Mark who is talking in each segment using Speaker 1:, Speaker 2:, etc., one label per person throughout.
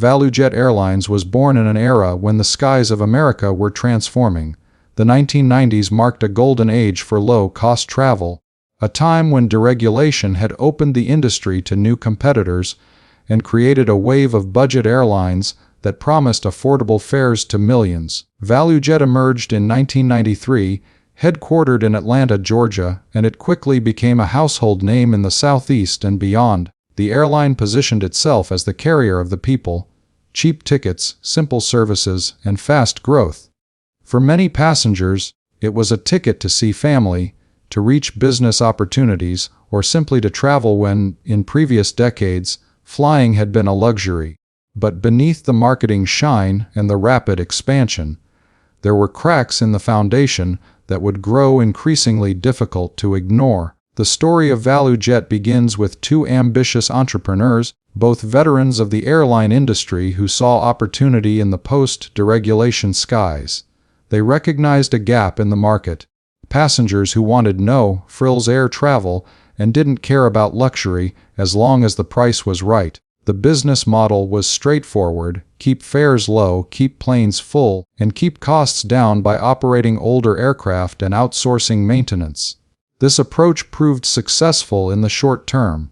Speaker 1: ValuJet Airlines was born in an era when the skies of America were transforming. The 1990s marked a golden age for low-cost travel, a time when deregulation had opened the industry to new competitors and created a wave of budget airlines that promised affordable fares to millions. ValuJet emerged in 1993, headquartered in Atlanta, Georgia, and it quickly became a household name in the Southeast and beyond. The airline positioned itself as the carrier of the people: cheap tickets, simple services, and fast growth. For many passengers, it was a ticket to see family, to reach business opportunities, or simply to travel when, in previous decades, flying had been a luxury. But beneath the marketing shine and the rapid expansion, there were cracks in the foundation that would grow increasingly difficult to ignore. The story of ValuJet begins with two ambitious entrepreneurs, both veterans of the airline industry who saw opportunity in the post-deregulation skies. They recognized a gap in the market: passengers who wanted no-frills air travel and didn't care about luxury as long as the price was right. The business model was straightforward: keep fares low, keep planes full, and keep costs down by operating older aircraft and outsourcing maintenance. This approach proved successful in the short term.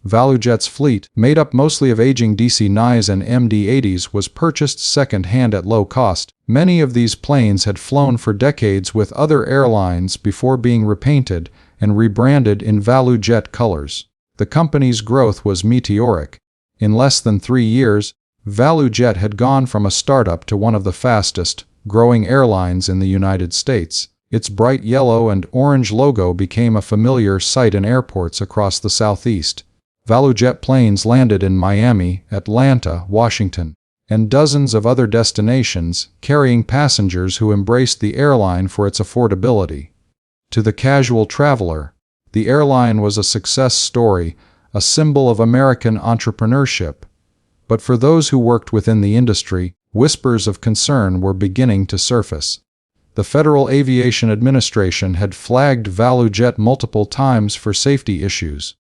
Speaker 1: ValuJet's fleet, made up mostly of aging DC-9s and MD-80s, was purchased second-hand at low cost. Many of these planes had flown for decades with other airlines before being repainted and rebranded in ValuJet colors. The company's growth was meteoric. In less than 3 years, ValuJet had gone from a startup to one of the fastest-growing airlines in the United States. Its bright yellow and orange logo became a familiar sight in airports across the Southeast. ValuJet planes landed in Miami, Atlanta, Washington, and dozens of other destinations, carrying passengers who embraced the airline for its affordability. To the casual traveler, the airline was a success story, a symbol of American entrepreneurship. But for those who worked within the industry, whispers of concern were beginning to surface. The Federal Aviation Administration had flagged ValuJet multiple times for safety issues.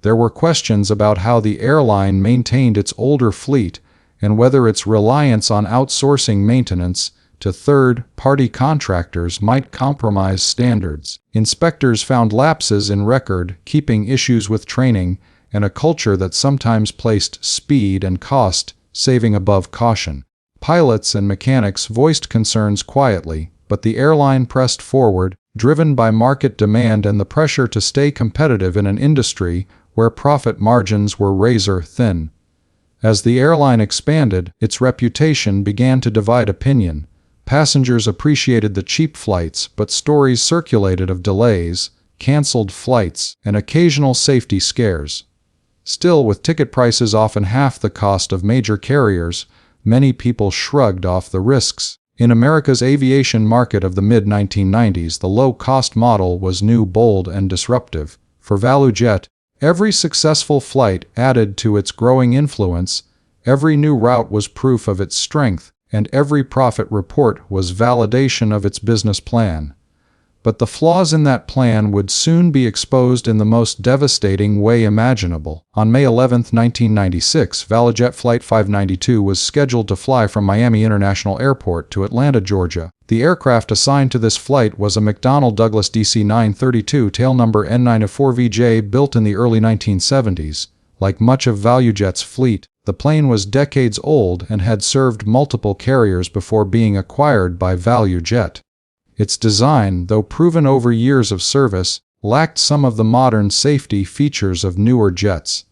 Speaker 1: There were questions about how the airline maintained its older fleet and whether its reliance on outsourcing maintenance to third-party contractors might compromise standards. Inspectors found lapses in record-keeping, issues with training, and a culture that sometimes placed speed and cost-saving above caution. Pilots and mechanics voiced concerns quietly, but the airline pressed forward, driven by market demand and the pressure to stay competitive in an industry where profit margins were razor-thin. As the airline expanded, its reputation began to divide opinion. Passengers appreciated the cheap flights, but stories circulated of delays, canceled flights, and occasional safety scares. Still, with ticket prices often half the cost of major carriers, many people shrugged off the risks. In America's aviation market of the mid-1990s, the low-cost model was new, bold, and disruptive. For ValuJet, every successful flight added to its growing influence, every new route was proof of its strength, and every profit report was validation of its business plan. But the flaws in that plan would soon be exposed in the most devastating way imaginable. On May 11, 1996, ValuJet Flight 592 was scheduled to fly from Miami International Airport to Atlanta, Georgia. The aircraft assigned to this flight was a McDonnell Douglas DC-932 tail number N904VJ built in the early 1970s. Like much of ValuJet's fleet, the plane was decades old and had served multiple carriers before being acquired by ValuJet. Its design, though proven over years of service, lacked some of the modern safety features of newer jets.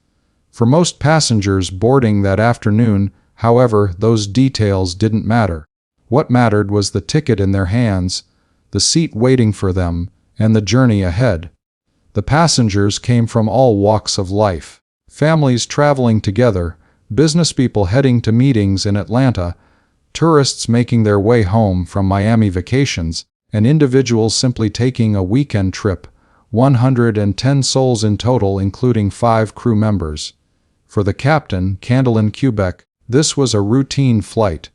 Speaker 1: For most passengers boarding that afternoon, however, those details didn't matter. What mattered was the ticket in their hands, the seat waiting for them, and the journey ahead. The passengers came from all walks of life. Families traveling together, businesspeople heading to meetings in Atlanta, tourists making their way home from Miami vacations, and individuals simply taking a weekend trip, 110 souls in total including 5 crew members. For the captain, Candlin Quebec, this was a routine flight.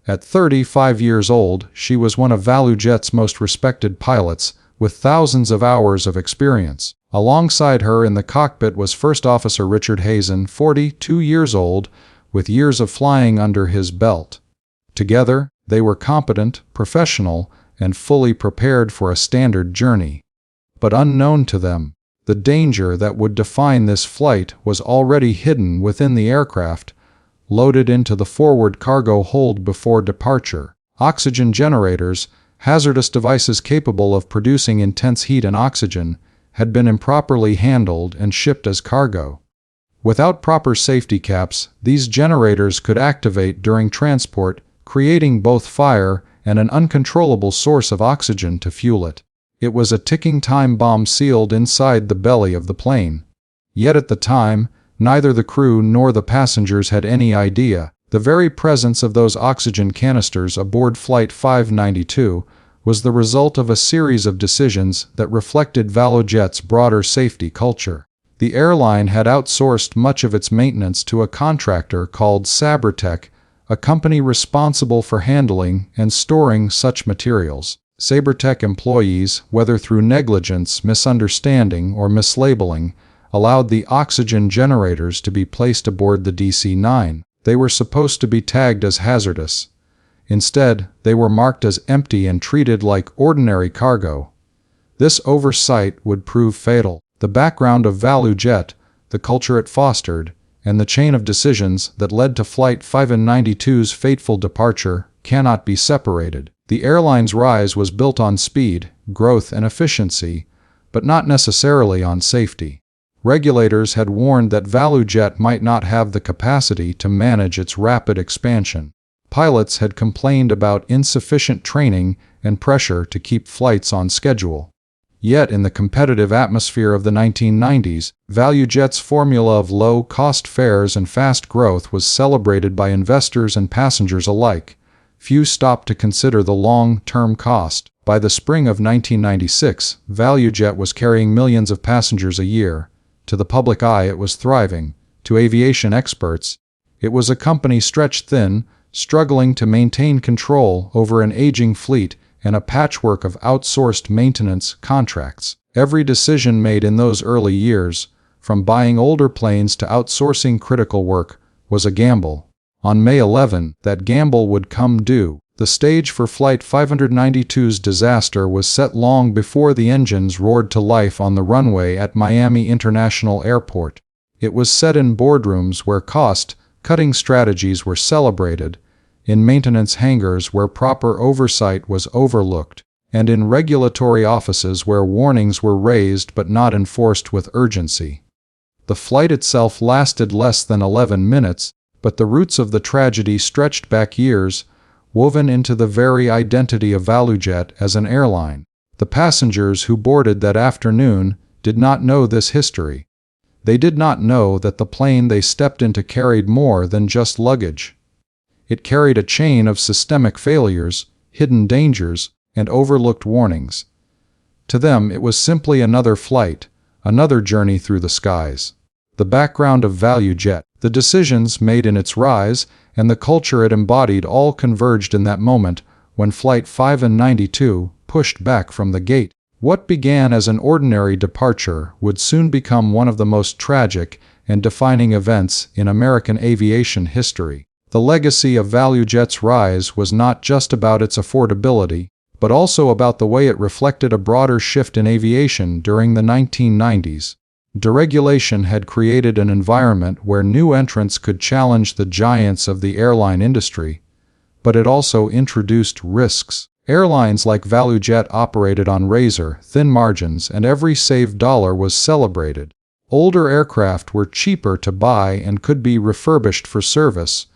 Speaker 1: At 35 years old, she was one of ValuJet's most respected pilots, with thousands of hours of experience. Alongside her in the cockpit was First Officer Richard Hazen, 42 years old, with years of flying under his belt. Together, they were competent, professional, and fully prepared for a standard journey. But unknown to them, the danger that would define this flight was already hidden within the aircraft, loaded into the forward cargo hold before departure. Oxygen generators, hazardous devices capable of producing intense heat and oxygen, had been improperly handled and shipped as cargo. Without proper safety caps, these generators could activate during transport, creating both fire and an uncontrollable source of oxygen to fuel it. It was a ticking time bomb sealed inside the belly of the plane. Yet at the time, neither the crew nor the passengers had any idea. The very presence of those oxygen canisters aboard Flight 592 was the result of a series of decisions that reflected ValuJet's broader safety culture. The airline had outsourced much of its maintenance to a contractor called Sabertech, a company responsible for handling and storing such materials. Sabertech employees, whether through negligence, misunderstanding, or mislabeling, allowed the oxygen generators to be placed aboard the DC-9. They were supposed to be tagged as hazardous. Instead, they were marked as empty and treated like ordinary cargo. This oversight would prove fatal. The background of ValuJet, the culture it fostered, and the chain of decisions that led to Flight 592's fateful departure cannot be separated. The airline's rise was built on speed, growth, and efficiency, but not necessarily on safety. Regulators had warned that ValuJet might not have the capacity to manage its rapid expansion. Pilots had complained about insufficient training and pressure to keep flights on schedule. Yet in the competitive atmosphere of the 1990s, ValuJet's formula of low-cost fares and fast growth was celebrated by investors and passengers alike. Few stopped to consider the long-term cost. By the spring of 1996, ValuJet was carrying millions of passengers a year. To the public eye, it was thriving. To aviation experts, it was a company stretched thin, struggling to maintain control over an aging fleet and a patchwork of outsourced maintenance contracts. Every decision made in those early years, from buying older planes to outsourcing critical work, was a gamble. On May 11, that gamble would come due. The stage for Flight 592's disaster was set long before the engines roared to life on the runway at Miami International Airport. It was set in boardrooms where cost-cutting strategies were celebrated, in maintenance hangars where proper oversight was overlooked, and in regulatory offices where warnings were raised but not enforced with urgency. The flight itself lasted less than 11 minutes, but the roots of the tragedy stretched back years, woven into the very identity of ValuJet as an airline. The passengers who boarded that afternoon did not know this history. They did not know that the plane they stepped into carried more than just luggage. It carried a chain of systemic failures, hidden dangers, and overlooked warnings. To them, it was simply another flight, another journey through the skies. The background of ValuJet, the decisions made in its rise, and the culture it embodied all converged in that moment when Flight 592 pushed back from the gate. What began as an ordinary departure would soon become one of the most tragic and defining events in American aviation history. The legacy of ValuJet's rise was not just about its affordability, but also about the way it reflected a broader shift in aviation during the 1990s. Deregulation had created an environment where new entrants could challenge the giants of the airline industry, but it also introduced risks. Airlines like ValuJet operated on razor-thin margins, and every saved dollar was celebrated. Older aircraft were cheaper to buy and could be refurbished for service,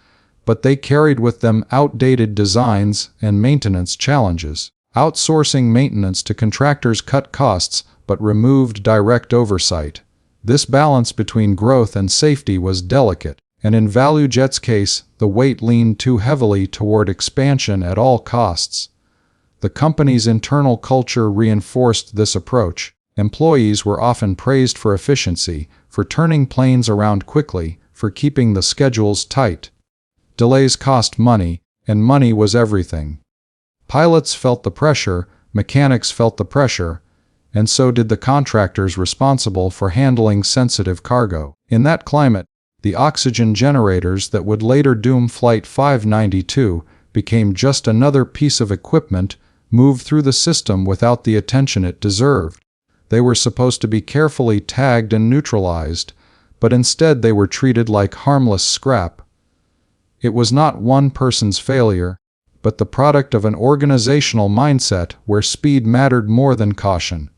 Speaker 1: but they carried with them outdated designs and maintenance challenges. Outsourcing maintenance to contractors cut costs but removed direct oversight. This balance between growth and safety was delicate, and in ValuJet's case, the weight leaned too heavily toward expansion at all costs. The company's internal culture reinforced this approach. Employees were often praised for efficiency, for turning planes around quickly, for keeping the schedules tight. Delays cost money, and money was everything. Pilots felt the pressure, mechanics felt the pressure, and so did the contractors responsible for handling sensitive cargo. In that climate, The oxygen generators that would later doom Flight 592 became just another piece of equipment moved through the system without the attention it deserved. They were supposed to be carefully tagged and neutralized, but instead they were treated like harmless scrap. It was not one person's failure, but the product of an organizational mindset where speed mattered more than caution.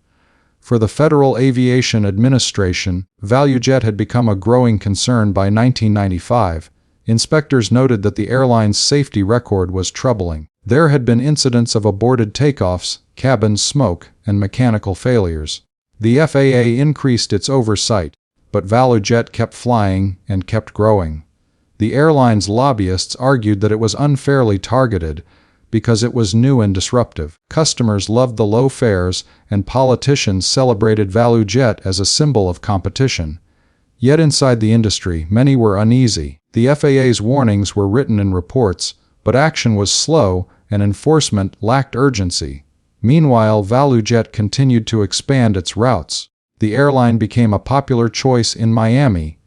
Speaker 1: For the Federal Aviation Administration, ValuJet had become a growing concern by 1995. Inspectors noted that the airline's safety record was troubling. There had been incidents of aborted takeoffs, cabin smoke, and mechanical failures. The FAA increased its oversight, but ValuJet kept flying and kept growing. The airline's lobbyists argued that it was unfairly targeted because it was new and disruptive. Customers loved the low fares, and politicians celebrated ValuJet as a symbol of competition. Yet inside the industry, many were uneasy. The FAA's warnings were written in reports, but action was slow and enforcement lacked urgency. Meanwhile, ValuJet continued to expand its routes. The airline became a popular choice in Miami,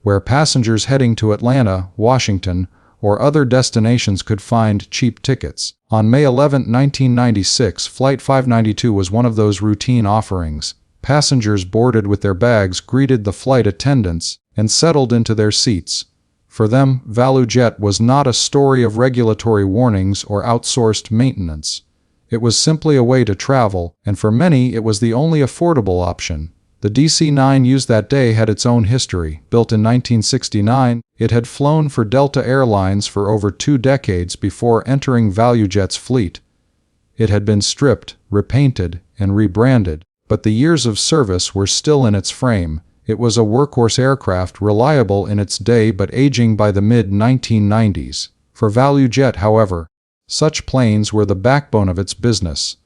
Speaker 1: where passengers heading to Atlanta, Washington, or other destinations could find cheap tickets. On May 11, 1996, Flight 592 was one of those routine offerings. Passengers boarded with their bags greeted the flight attendants and settled into their seats. For them, ValuJet was not a story of regulatory warnings or outsourced maintenance. It was simply a way to travel, and for many it was the only affordable option. The DC-9 used that day had its own history. Built in 1969, it had flown for Delta Airlines for over 2 decades before entering ValuJet's fleet. It had been stripped, repainted, and rebranded, but the years of service were still in its frame. It was a workhorse aircraft, reliable in its day but aging by the mid-1990s. For ValuJet, however, such planes were the backbone of its business.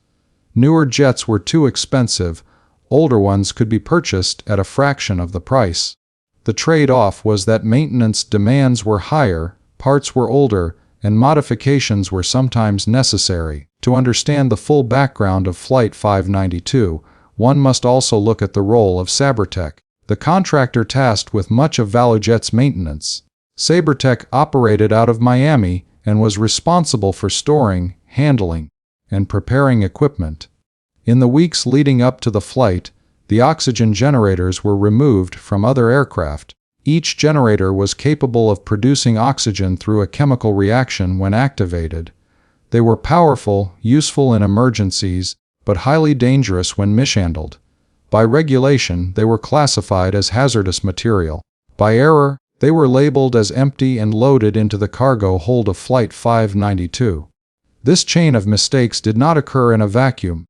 Speaker 1: Newer jets were too expensive. Older ones could be purchased at a fraction of the price. The trade-off was that maintenance demands were higher, parts were older, and modifications were sometimes necessary. To understand the full background of Flight 592, one must also look at the role of Sabertech, the contractor tasked with much of ValuJet's maintenance. Sabertech operated out of Miami and was responsible for storing, handling, and preparing equipment. In the weeks leading up to the flight, the oxygen generators were removed from other aircraft. Each generator was capable of producing oxygen through a chemical reaction when activated. They were powerful, useful in emergencies, but highly dangerous when mishandled. By regulation, they were classified as hazardous material. By error, they were labeled as empty and loaded into the cargo hold of Flight 592. This chain of mistakes did not occur in a vacuum.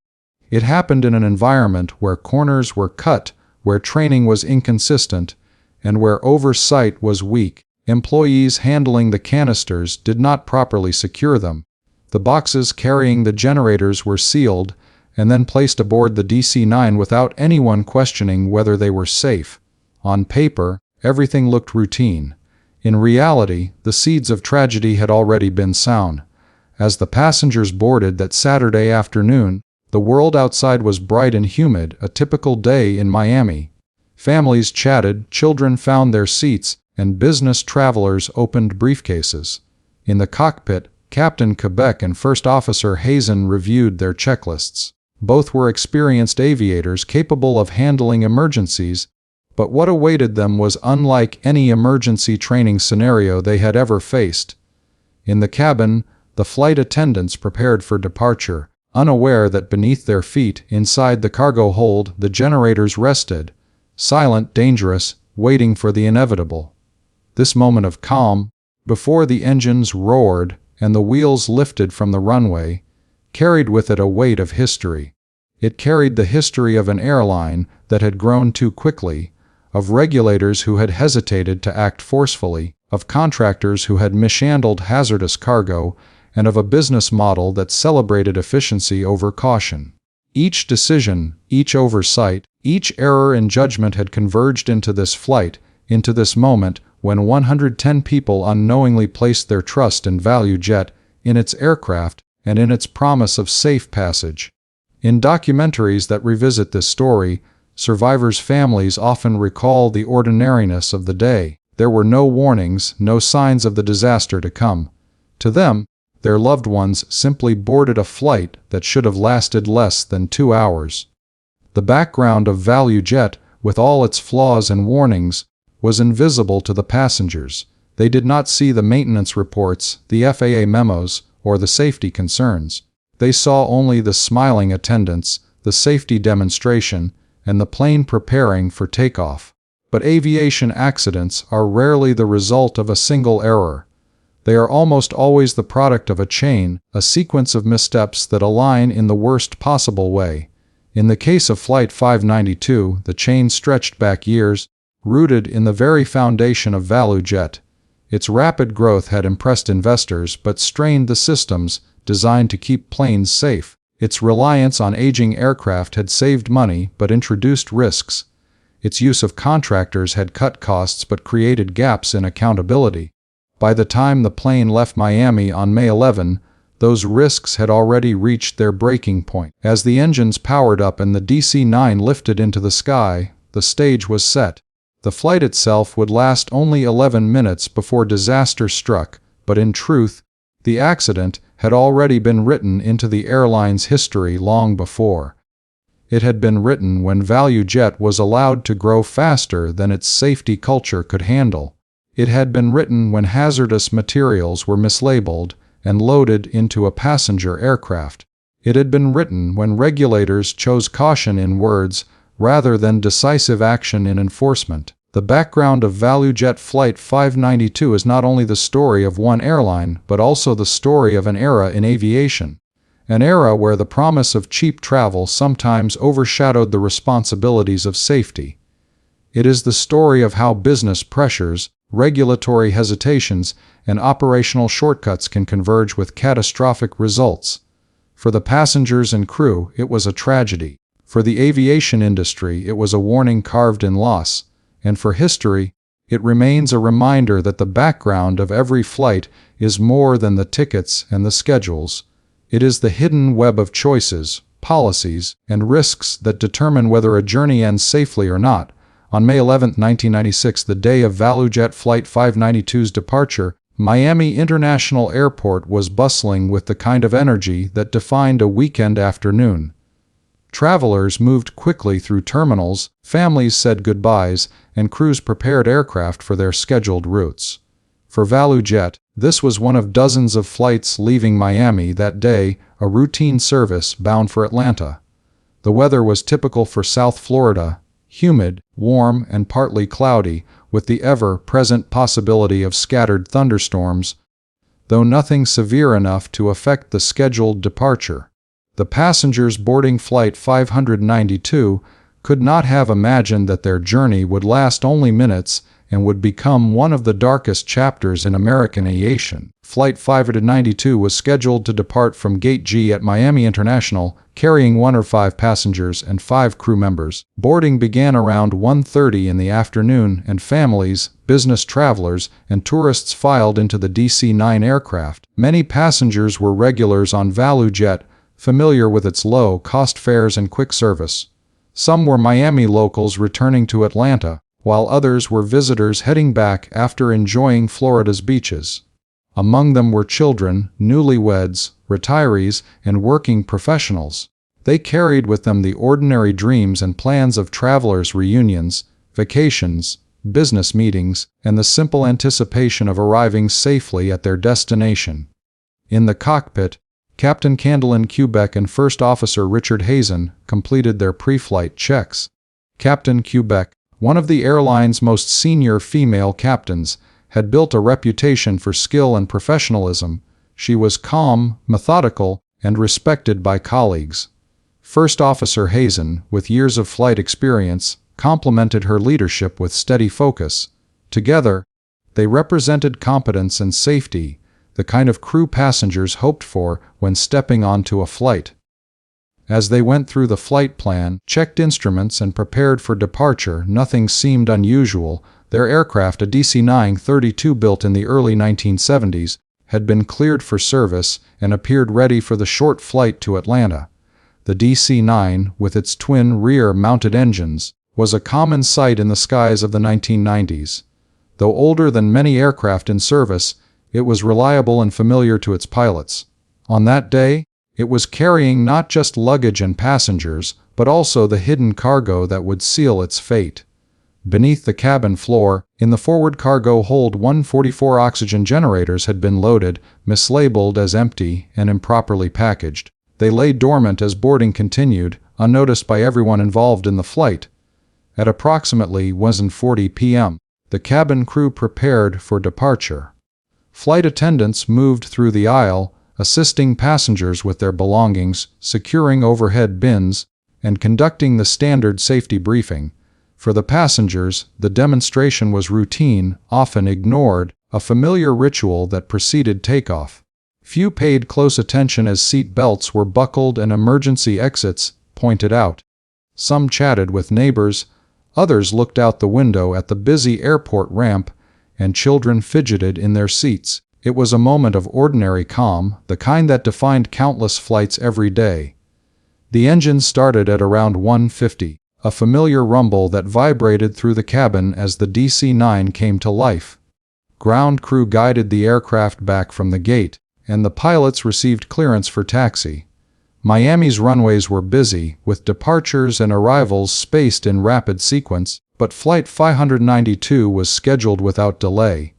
Speaker 1: It happened in an environment where corners were cut, where training was inconsistent, and where oversight was weak. Employees handling the canisters did not properly secure them. The boxes carrying the generators were sealed and then placed aboard the DC-9 without anyone questioning whether they were safe. On paper, everything looked routine. In reality, the seeds of tragedy had already been sown. As the passengers boarded that Saturday afternoon, the world outside was bright and humid, a typical day in Miami. Families chatted, children found their seats, and business travelers opened briefcases. In the cockpit, Captain Quebec and First Officer Hazen reviewed their checklists. Both were experienced aviators capable of handling emergencies, but what awaited them was unlike any emergency training scenario they had ever faced. In the cabin, the flight attendants prepared for departure, unaware that beneath their feet, inside the cargo hold, the generators rested, silent, dangerous, waiting for the inevitable. This moment of calm, before the engines roared and the wheels lifted from the runway, carried with it a weight of history. It carried the history of an airline that had grown too quickly, of regulators who had hesitated to act forcefully, of contractors who had mishandled hazardous cargo, and of a business model that celebrated efficiency over caution. Each decision, each oversight, each error in judgment had converged into this flight, into this moment when 110 people unknowingly placed their trust in ValuJet, in its aircraft, and in its promise of safe passage. In documentaries that revisit this story, survivors' families often recall the ordinariness of the day. There were no warnings, no signs of the disaster to come. To them, their loved ones simply boarded a flight that should have lasted less than 2 hours. The background of ValuJet, with all its flaws and warnings, was invisible to the passengers. They did not see the maintenance reports, the FAA memos, or the safety concerns. They saw only the smiling attendants, the safety demonstration, and the plane preparing for takeoff. But aviation accidents are rarely the result of a single error. They are almost always the product of a chain, a sequence of missteps that align in the worst possible way. In the case of Flight 592, the chain stretched back years, rooted in the very foundation of ValuJet. Its rapid growth had impressed investors but strained the systems designed to keep planes safe. Its reliance on aging aircraft had saved money but introduced risks. Its use of contractors had cut costs but created gaps in accountability. By the time the plane left Miami on May 11, those risks had already reached their breaking point. As the engines powered up and the DC-9 lifted into the sky, the stage was set. The flight itself would last only 11 minutes before disaster struck, but in truth, the accident had already been written into the airline's history long before. It had been written when ValuJet was allowed to grow faster than its safety culture could handle. It had been written when hazardous materials were mislabeled and loaded into a passenger aircraft. It had been written when regulators chose caution in words rather than decisive action in enforcement. The background of ValuJet Flight 592 is not only the story of one airline, but also the story of an era in aviation. An era where the promise of cheap travel sometimes overshadowed the responsibilities of safety. It is the story of how business pressures, regulatory hesitations, and operational shortcuts can converge with catastrophic results. For the passengers and crew, it was a tragedy. For the aviation industry, it was a warning carved in loss. And for history, it remains a reminder that the background of every flight is more than the tickets and the schedules. It is the hidden web of choices, policies, and risks that determine whether a journey ends safely or not. On May 11, 1996, the day of ValuJet Flight 592's departure, Miami International Airport was bustling with the kind of energy that defined a weekend afternoon. Travelers moved quickly through terminals, families said goodbyes, and crews prepared aircraft for their scheduled routes. For ValuJet, this was one of dozens of flights leaving Miami that day, a routine service bound for Atlanta. The weather was typical for South Florida, humid, warm, and partly cloudy, with the ever-present possibility of scattered thunderstorms, though nothing severe enough to affect the scheduled departure. The passengers boarding Flight 592 could not have imagined that their journey would last only minutes and would become one of the darkest chapters in American aviation. Flight 592 was scheduled to depart from Gate G at Miami International, carrying 105 passengers and 5 crew members. Boarding began around 1:30 in the afternoon, and families, business travelers, and tourists filed into the DC-9 aircraft. Many passengers were regulars on ValuJet, familiar with its low-cost fares and quick service. Some were Miami locals returning to Atlanta, while others were visitors heading back after enjoying Florida's beaches. Among them were children, newlyweds, retirees, and working professionals. They carried with them the ordinary dreams and plans of travelers' reunions, vacations, business meetings, and the simple anticipation of arriving safely at their destination. In the cockpit, Captain Candlin Quebec and First Officer Richard Hazen completed their pre-flight checks. Captain Quebec, one of the airline's most senior female captains, had built a reputation for skill and professionalism. She was calm, methodical, and respected by colleagues. First Officer Hazen, with years of flight experience, complemented her leadership with steady focus. Together, they represented competence and safety, the kind of crew passengers hoped for when stepping onto a flight. As they went through the flight plan, checked instruments, and prepared for departure, nothing seemed unusual. Their aircraft, a DC-9-32 built in the early 1970s, had been cleared for service and appeared ready for the short flight to Atlanta. The DC-9, with its twin rear-mounted engines, was a common sight in the skies of the 1990s. Though older than many aircraft in service, it was reliable and familiar to its pilots. On that day, it was carrying not just luggage and passengers, but also the hidden cargo that would seal its fate. Beneath the cabin floor, in the forward cargo hold, 144 oxygen generators had been loaded, mislabeled as empty and improperly packaged. They lay dormant as boarding continued, unnoticed by everyone involved in the flight. At approximately 1:40 p.m., the cabin crew prepared for departure. Flight attendants moved through the aisle, assisting passengers with their belongings, securing overhead bins, and conducting the standard safety briefing. For the passengers, the demonstration was routine, often ignored, a familiar ritual that preceded takeoff. Few paid close attention as seat belts were buckled and emergency exits pointed out. Some chatted with neighbors, others looked out the window at the busy airport ramp, and children fidgeted in their seats. It was a moment of ordinary calm, the kind that defined countless flights every day. The engine started at around 1:50. A familiar rumble that vibrated through the cabin as the DC-9 came to life. Ground crew guided the aircraft back from the gate, and the pilots received clearance for taxi. Miami's runways were busy, with departures and arrivals spaced in rapid sequence, but Flight 592 was scheduled without delay.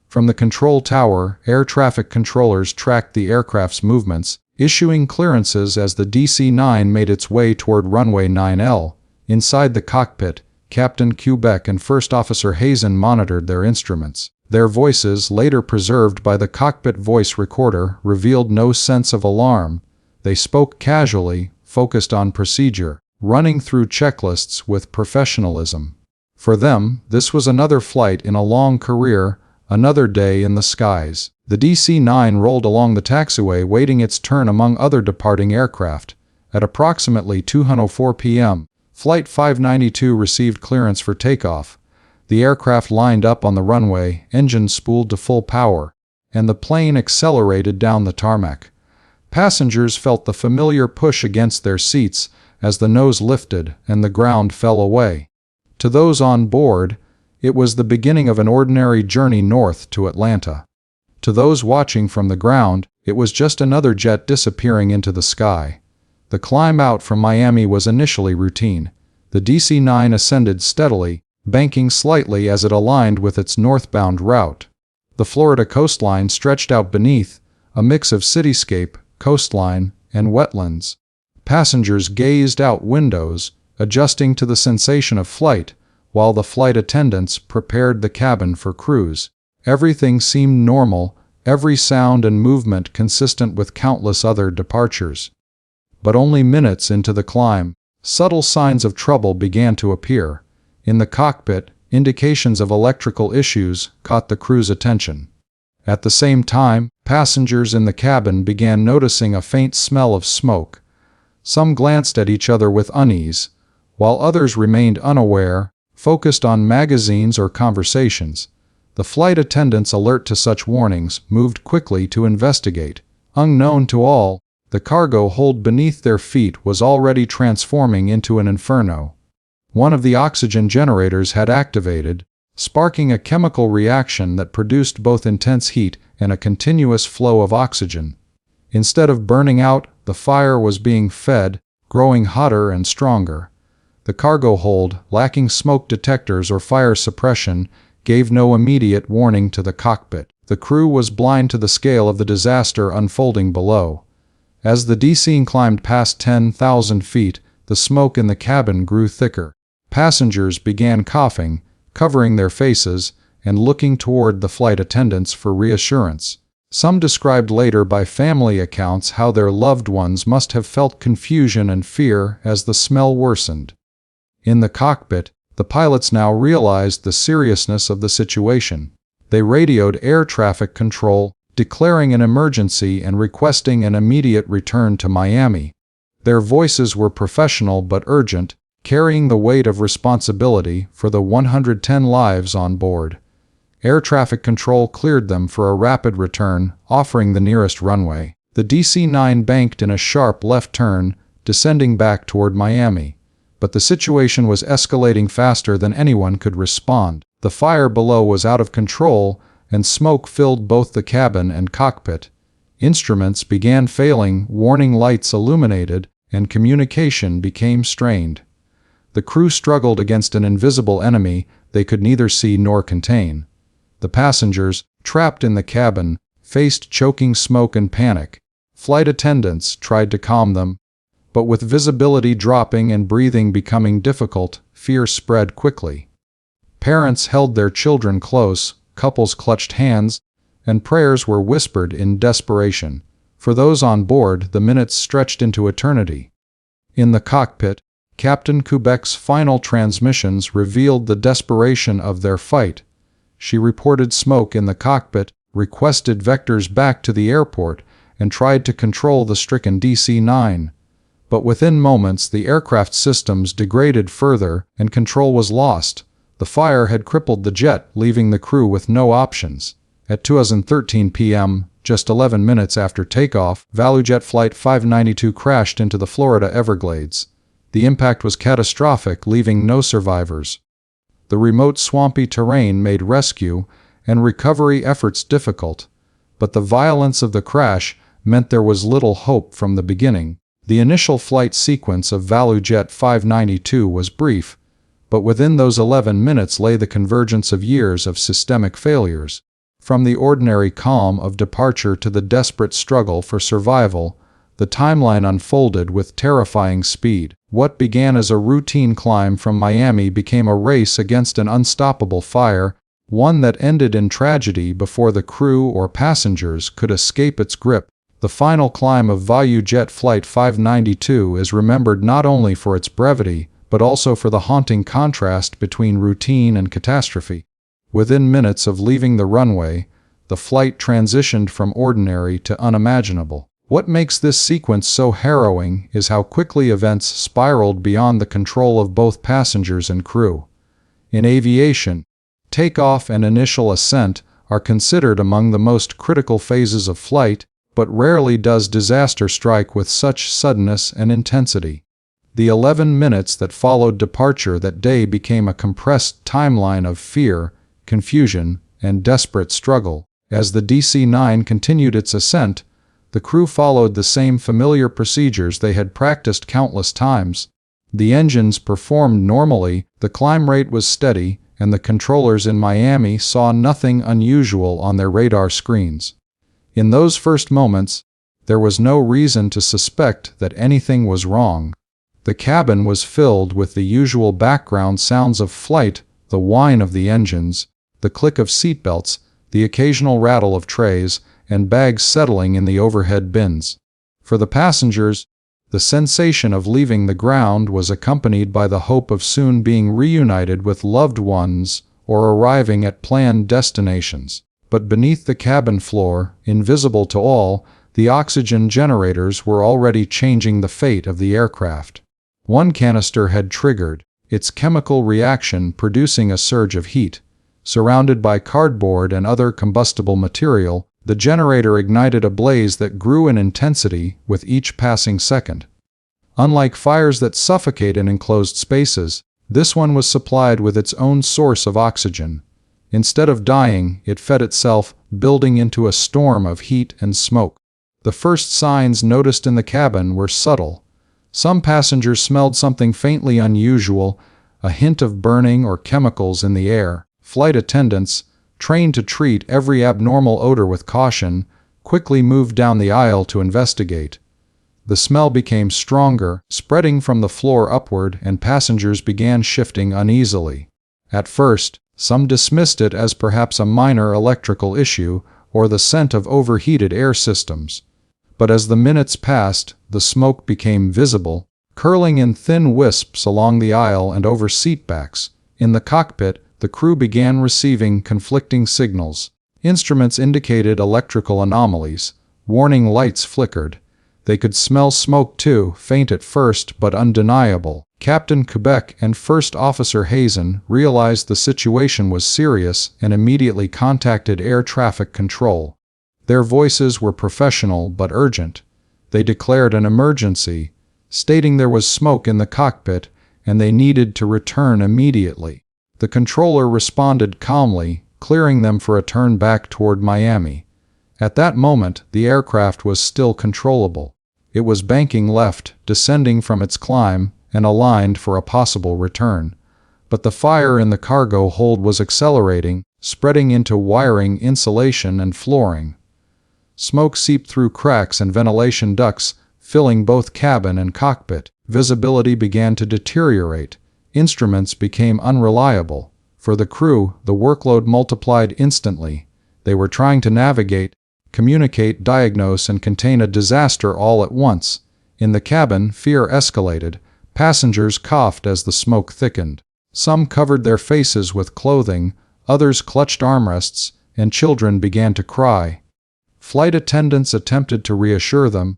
Speaker 1: From the control tower, air traffic controllers tracked the aircraft's movements, issuing clearances as the DC-9 made its way toward runway 9L. Inside the cockpit, Captain Quebec and First Officer Hazen monitored their instruments. Their voices, later preserved by the cockpit voice recorder, revealed no sense of alarm. They spoke casually, focused on procedure, running through checklists with professionalism. For them, this was another flight in a long career, another day in the skies. The DC-9 rolled along the taxiway, waiting its turn among other departing aircraft. At approximately 2:04 p.m., Flight 592 received clearance for takeoff. The aircraft lined up on the runway, engines spooled to full power, and the plane accelerated down the tarmac. Passengers felt the familiar push against their seats as the nose lifted and the ground fell away. To those on board, it was the beginning of an ordinary journey north to Atlanta. To those watching from the ground, it was just another jet disappearing into the sky. The climb out from Miami was initially routine. The DC-9 ascended steadily, banking slightly as it aligned with its northbound route. The Florida coastline stretched out beneath, a mix of cityscape, coastline, and wetlands. Passengers gazed out windows, adjusting to the sensation of flight, while the flight attendants prepared the cabin for cruise. Everything seemed normal, every sound and movement consistent with countless other departures. But only minutes into the climb, subtle signs of trouble began to appear. In the cockpit, indications of electrical issues caught the crew's attention. At the same time, passengers in the cabin began noticing a faint smell of smoke. Some glanced at each other with unease, while others remained unaware, focused on magazines or conversations. The flight attendants, alert to such warnings, moved quickly to investigate. Unknown to all, the cargo hold beneath their feet was already transforming into an inferno. One of the oxygen generators had activated, sparking a chemical reaction that produced both intense heat and a continuous flow of oxygen. Instead of burning out, the fire was being fed, growing hotter and stronger. The cargo hold, lacking smoke detectors or fire suppression, gave no immediate warning to the cockpit. The crew was blind to the scale of the disaster unfolding below. As the DC climbed past 10,000 feet, the smoke in the cabin grew thicker. Passengers began coughing, covering their faces, and looking toward the flight attendants for reassurance. Some described later by family accounts how their loved ones must have felt confusion and fear as the smell worsened. In the cockpit, the pilots now realized the seriousness of the situation. They radioed air traffic control, declaring an emergency and requesting an immediate return to Miami. Their voices were professional but urgent, carrying the weight of responsibility for the 110 lives on board. Air traffic control cleared them for a rapid return, offering the nearest runway. The DC-9 banked in a sharp left turn, descending back toward Miami. But the situation was escalating faster than anyone could respond. The fire below was out of control, and smoke filled both the cabin and cockpit. Instruments began failing, warning lights illuminated, and communication became strained. The crew struggled against an invisible enemy they could neither see nor contain. The passengers, trapped in the cabin, faced choking smoke and panic. Flight attendants tried to calm them, but with visibility dropping and breathing becoming difficult, fear spread quickly. Parents held their children close, couples clutched hands, and prayers were whispered in desperation. For those on board, the minutes stretched into eternity. In the cockpit, Captain Kubek's final transmissions revealed the desperation of their fight. She reported smoke in the cockpit, requested vectors back to the airport, and tried to control the stricken DC-9. But within moments the aircraft systems degraded further, and control was lost. The fire had crippled the jet, leaving the crew with no options. At 2:13 p.m., just 11 minutes after takeoff, ValuJet Flight 592 crashed into the Florida Everglades. The impact was catastrophic, leaving no survivors. The remote swampy terrain made rescue and recovery efforts difficult, but the violence of the crash meant there was little hope from the beginning. The initial flight sequence of ValuJet 592 was brief, but within those 11 minutes lay the convergence of years of systemic failures. From the ordinary calm of departure to the desperate struggle for survival, the timeline unfolded with terrifying speed. What began as a routine climb from Miami became a race against an unstoppable fire, one that ended in tragedy before the crew or passengers could escape its grip. The final climb of ValuJet Flight 592 is remembered not only for its brevity, but also for the haunting contrast between routine and catastrophe. Within minutes of leaving the runway, the flight transitioned from ordinary to unimaginable. What makes this sequence so harrowing is how quickly events spiraled beyond the control of both passengers and crew. In aviation, takeoff and initial ascent are considered among the most critical phases of flight, but rarely does disaster strike with such suddenness and intensity. The 11 minutes that followed departure that day became a compressed timeline of fear, confusion, and desperate struggle. As the DC-9 continued its ascent, the crew followed the same familiar procedures they had practiced countless times. The engines performed normally, the climb rate was steady, and the controllers in Miami saw nothing unusual on their radar screens. In those first moments, there was no reason to suspect that anything was wrong. The cabin was filled with the usual background sounds of flight, the whine of the engines, the click of seatbelts, the occasional rattle of trays, and bags settling in the overhead bins. For the passengers, the sensation of leaving the ground was accompanied by the hope of soon being reunited with loved ones or arriving at planned destinations. But beneath the cabin floor, invisible to all, the oxygen generators were already changing the fate of the aircraft. One canister had triggered, its chemical reaction producing a surge of heat. Surrounded by cardboard and other combustible material, the generator ignited a blaze that grew in intensity with each passing second. Unlike fires that suffocate in enclosed spaces, this one was supplied with its own source of oxygen. Instead of dying, it fed itself, building into a storm of heat and smoke. The first signs noticed in the cabin were subtle. Some passengers smelled something faintly unusual, a hint of burning or chemicals in the air. Flight attendants, trained to treat every abnormal odor with caution, quickly moved down the aisle to investigate. The smell became stronger, spreading from the floor upward, and passengers began shifting uneasily. At first, some dismissed it as perhaps a minor electrical issue or the scent of overheated air systems. But as the minutes passed, the smoke became visible, curling in thin wisps along the aisle and over seatbacks. In the cockpit, the crew began receiving conflicting signals. Instruments indicated electrical anomalies. Warning lights flickered. They could smell smoke too, faint at first but undeniable. Captain Kubek and First Officer Hazen realized the situation was serious and immediately contacted air traffic control. Their voices were professional but urgent. They declared an emergency, stating there was smoke in the cockpit and they needed to return immediately. The controller responded calmly, clearing them for a turn back toward Miami. At that moment, the aircraft was still controllable. It was banking left, descending from its climb, and aligned for a possible return. But the fire in the cargo hold was accelerating, spreading into wiring, insulation, and flooring. Smoke seeped through cracks and ventilation ducts, filling both cabin and cockpit. Visibility began to deteriorate. Instruments became unreliable. For the crew, the workload multiplied instantly. They were trying to navigate, communicate, diagnose, and contain a disaster all at once. In the cabin, fear escalated. Passengers coughed as the smoke thickened. Some covered their faces with clothing, others clutched armrests, and children began to cry. Flight attendants attempted to reassure them,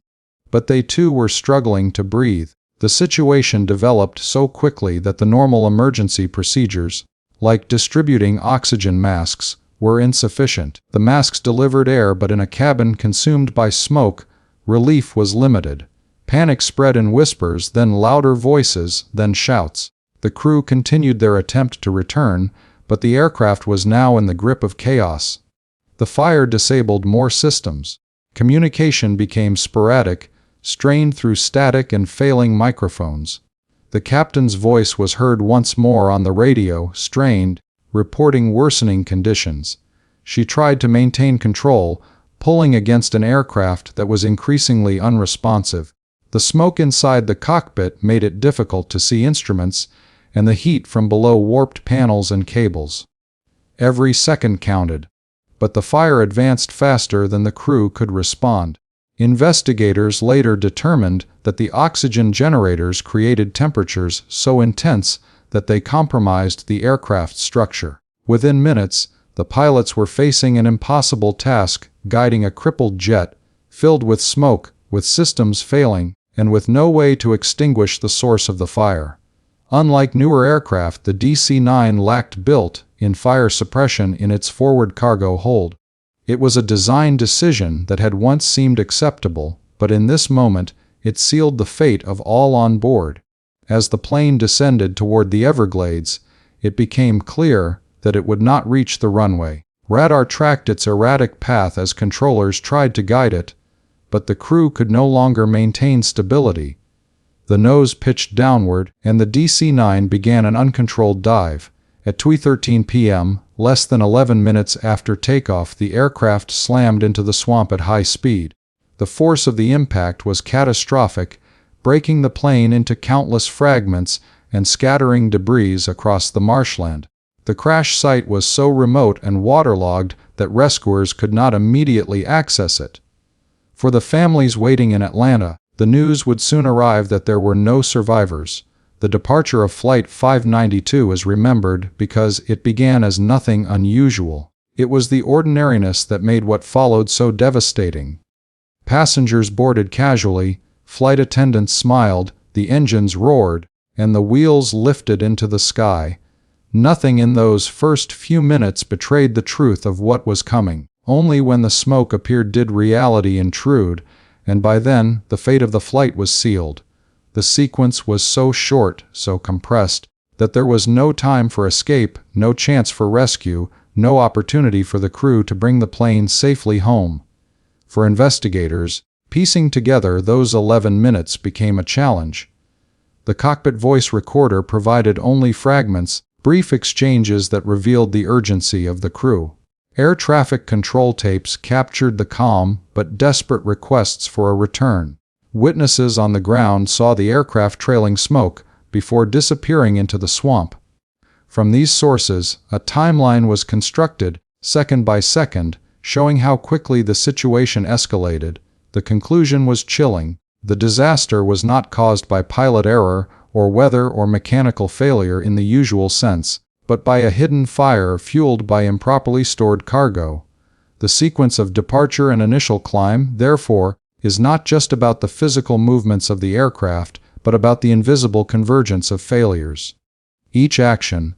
Speaker 1: but they too were struggling to breathe. The situation developed so quickly that the normal emergency procedures, like distributing oxygen masks, were insufficient. The masks delivered air, but in a cabin consumed by smoke, relief was limited. Panic spread in whispers, then louder voices, then shouts. The crew continued their attempt to return, but the aircraft was now in the grip of chaos. The fire disabled more systems. Communication became sporadic, strained through static and failing microphones. The captain's voice was heard once more on the radio, strained, reporting worsening conditions. She tried to maintain control, pulling against an aircraft that was increasingly unresponsive. The smoke inside the cockpit made it difficult to see instruments, and the heat from below warped panels and cables. Every second counted. But the fire advanced faster than the crew could respond. Investigators later determined that the oxygen generators created temperatures so intense that they compromised the aircraft's structure. Within minutes, the pilots were facing an impossible task, guiding a crippled jet, filled with smoke, with systems failing, and with no way to extinguish the source of the fire. Unlike newer aircraft, the DC-9 lacked built-in fire suppression in its forward cargo hold. It was a design decision that had once seemed acceptable, but in this moment, it sealed the fate of all on board. As the plane descended toward the Everglades, it became clear that it would not reach the runway. Radar tracked its erratic path as controllers tried to guide it, but the crew could no longer maintain stability. The nose pitched downward, and the DC-9 began an uncontrolled dive. At 2:13 p.m., less than 11 minutes after takeoff, the aircraft slammed into the swamp at high speed. The force of the impact was catastrophic, breaking the plane into countless fragments and scattering debris across the marshland. The crash site was so remote and waterlogged that rescuers could not immediately access it. For the families waiting in Atlanta, the news would soon arrive that there were no survivors. The departure of Flight 592 is remembered because it began as nothing unusual. It was the ordinariness that made what followed so devastating. Passengers boarded casually, flight attendants smiled, the engines roared, and the wheels lifted into the sky. Nothing in those first few minutes betrayed the truth of what was coming. Only when the smoke appeared did reality intrude, and by then the fate of the flight was sealed. The sequence was so short, so compressed, that there was no time for escape, no chance for rescue, no opportunity for the crew to bring the plane safely home. For investigators, piecing together those 11 minutes became a challenge. The cockpit voice recorder provided only fragments, brief exchanges that revealed the urgency of the crew. Air traffic control tapes captured the calm but desperate requests for a return. Witnesses on the ground saw the aircraft trailing smoke before disappearing into the swamp. From these sources, a timeline was constructed, second by second, showing how quickly the situation escalated. The conclusion was chilling. The disaster was not caused by pilot error or weather or mechanical failure in the usual sense, but by a hidden fire fueled by improperly stored cargo. The sequence of departure and initial climb, therefore, is not just about the physical movements of the aircraft, but about the invisible convergence of failures. Each action,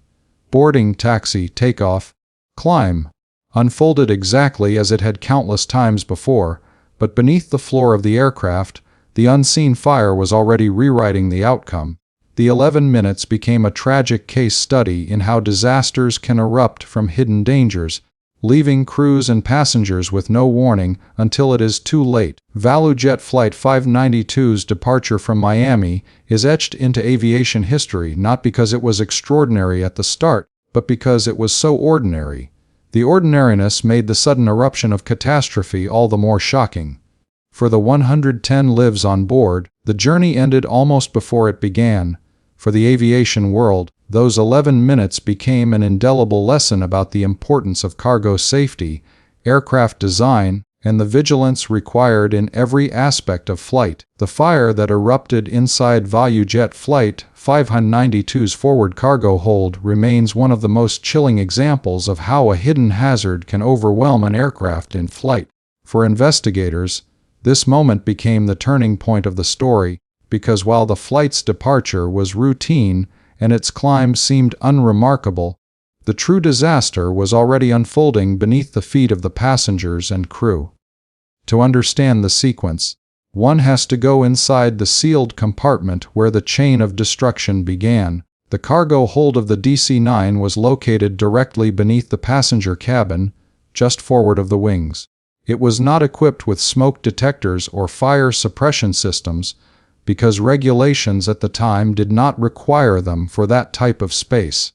Speaker 1: boarding, taxi, takeoff, climb, unfolded exactly as it had countless times before, but beneath the floor of the aircraft, the unseen fire was already rewriting the outcome. The 11 minutes became a tragic case study in how disasters can erupt from hidden dangers, leaving crews and passengers with no warning until it is too late. ValuJet Flight 592's departure from Miami is etched into aviation history not because it was extraordinary at the start, but because it was so ordinary. The ordinariness made the sudden eruption of catastrophe all the more shocking. For the 110 lives on board, the journey ended almost before it began. For the aviation world, those 11 minutes became an indelible lesson about the importance of cargo safety, aircraft design, and the vigilance required in every aspect of flight. The fire that erupted inside ValuJet Flight 592's forward cargo hold remains one of the most chilling examples of how a hidden hazard can overwhelm an aircraft in flight. For investigators, this moment became the turning point of the story, because while the flight's departure was routine and its climb seemed unremarkable, the true disaster was already unfolding beneath the feet of the passengers and crew. To understand the sequence, one has to go inside the sealed compartment where the chain of destruction began. The cargo hold of the DC-9 was located directly beneath the passenger cabin, just forward of the wings. It was not equipped with smoke detectors or fire suppression systems, because regulations at the time did not require them for that type of space.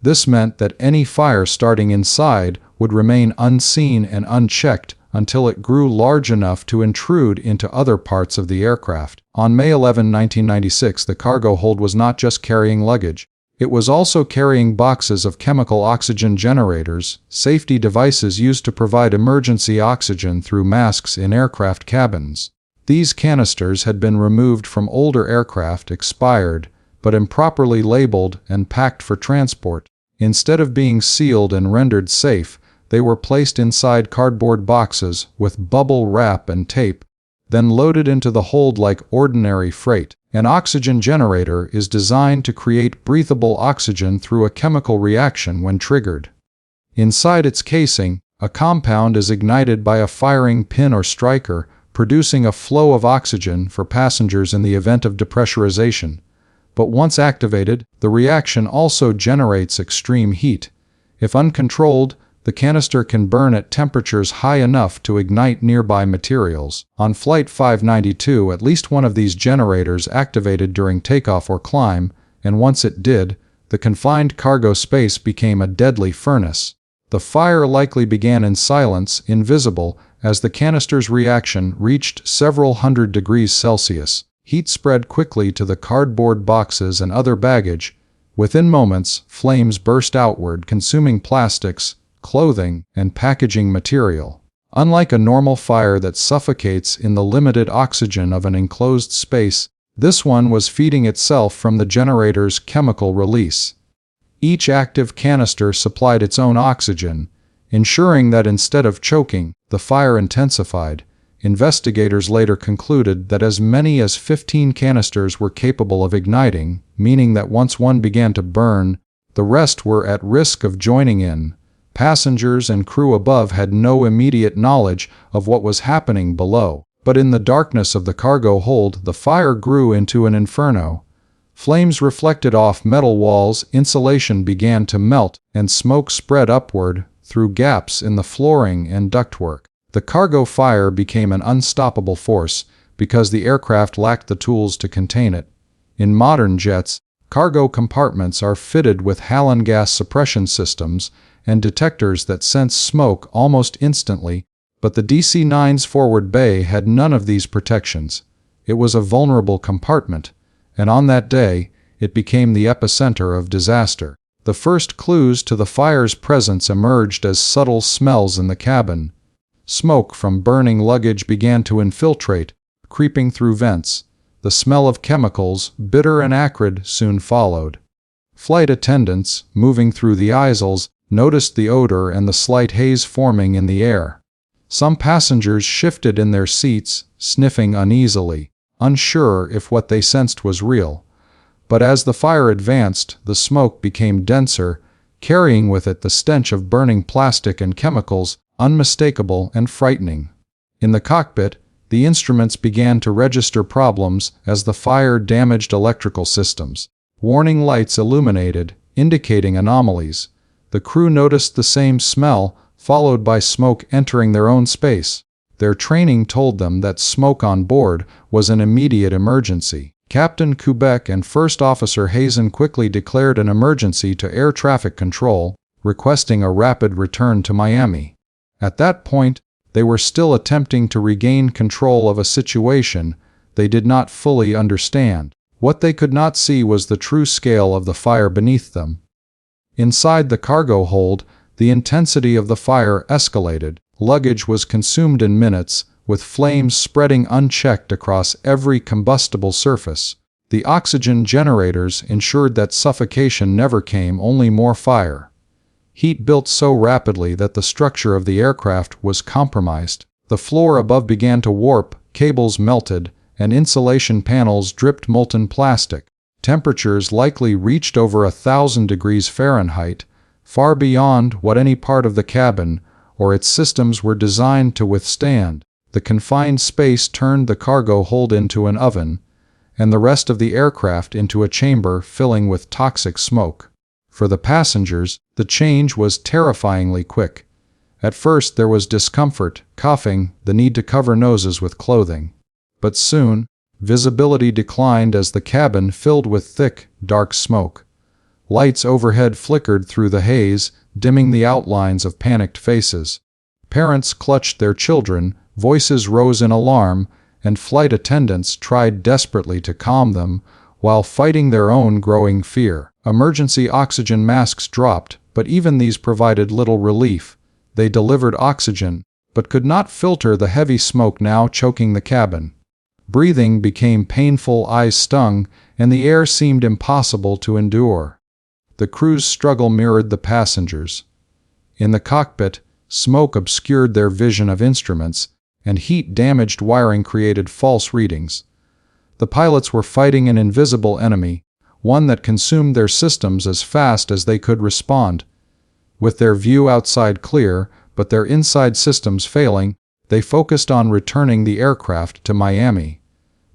Speaker 1: This meant that any fire starting inside would remain unseen and unchecked until it grew large enough to intrude into other parts of the aircraft. On May 11, 1996, the cargo hold was not just carrying luggage. It was also carrying boxes of chemical oxygen generators, safety devices used to provide emergency oxygen through masks in aircraft cabins. These canisters had been removed from older aircraft, expired, but improperly labeled and packed for transport. Instead of being sealed and rendered safe, they were placed inside cardboard boxes with bubble wrap and tape, then loaded into the hold like ordinary freight. An oxygen generator is designed to create breathable oxygen through a chemical reaction when triggered. Inside its casing, a compound is ignited by a firing pin or striker, producing a flow of oxygen for passengers in the event of depressurization. But once activated, the reaction also generates extreme heat. If uncontrolled, the canister can burn at temperatures high enough to ignite nearby materials. On Flight 592, at least one of these generators activated during takeoff or climb, and once it did, the confined cargo space became a deadly furnace. The fire likely began in silence, invisible, as the canister's reaction reached several hundred degrees Celsius. Heat spread quickly to the cardboard boxes and other baggage. Within moments, flames burst outward, consuming plastics, clothing, and packaging material. Unlike a normal fire that suffocates in the limited oxygen of an enclosed space, this one was feeding itself from the generator's chemical release. Each active canister supplied its own oxygen, ensuring that instead of choking, the fire intensified. Investigators later concluded that as many as 15 canisters were capable of igniting, meaning that once one began to burn, the rest were at risk of joining in. Passengers and crew above had no immediate knowledge of what was happening below, but in the darkness of the cargo hold, the fire grew into an inferno. Flames reflected off metal walls, insulation began to melt, and smoke spread upward through gaps in the flooring and ductwork. The cargo fire became an unstoppable force because the aircraft lacked the tools to contain it. In modern jets, cargo compartments are fitted with halon gas suppression systems and detectors that sense smoke almost instantly, but the DC-9's forward bay had none of these protections. It was a vulnerable compartment, and on that day, it became the epicenter of disaster. The first clues to the fire's presence emerged as subtle smells in the cabin. Smoke from burning luggage began to infiltrate, creeping through vents. The smell of chemicals, bitter and acrid, soon followed. Flight attendants, moving through the aisles, noticed the odor and the slight haze forming in the air. Some passengers shifted in their seats, sniffing uneasily, unsure if what they sensed was real. But as the fire advanced, the smoke became denser, carrying with it the stench of burning plastic and chemicals, unmistakable and frightening. In the cockpit, the instruments began to register problems as the fire damaged electrical systems. Warning lights illuminated, indicating anomalies. The crew noticed the same smell, followed by smoke entering their own space. Their training told them that smoke on board was an immediate emergency. Captain Kubek and First Officer Hazen quickly declared an emergency to air traffic control, requesting a rapid return to Miami. At that point, they were still attempting to regain control of a situation they did not fully understand. What they could not see was the true scale of the fire beneath them. Inside the cargo hold, the intensity of the fire escalated. Luggage was consumed in minutes, with flames spreading unchecked across every combustible surface. The oxygen generators ensured that suffocation never came, only more fire. Heat built so rapidly that the structure of the aircraft was compromised. The floor above began to warp, cables melted, and insulation panels dripped molten plastic. Temperatures likely reached over 1,000 degrees Fahrenheit, far beyond what any part of the cabin or its systems were designed to withstand. The confined space turned the cargo hold into an oven, and the rest of the aircraft into a chamber filling with toxic smoke. For the passengers, the change was terrifyingly quick. At first there was discomfort, coughing, the need to cover noses with clothing. But soon, visibility declined as the cabin filled with thick, dark smoke. Lights overhead flickered through the haze, dimming the outlines of panicked faces. Parents clutched their children, voices rose in alarm, and flight attendants tried desperately to calm them while fighting their own growing fear. Emergency oxygen masks dropped, but even these provided little relief. They delivered oxygen, but could not filter the heavy smoke now choking the cabin. Breathing became painful, eyes stung, and the air seemed impossible to endure. The crew's struggle mirrored the passengers. In the cockpit, smoke obscured their vision of instruments, and heat-damaged wiring created false readings. The pilots were fighting an invisible enemy, one that consumed their systems as fast as they could respond. With their view outside clear, but their inside systems failing, they focused on returning the aircraft to Miami.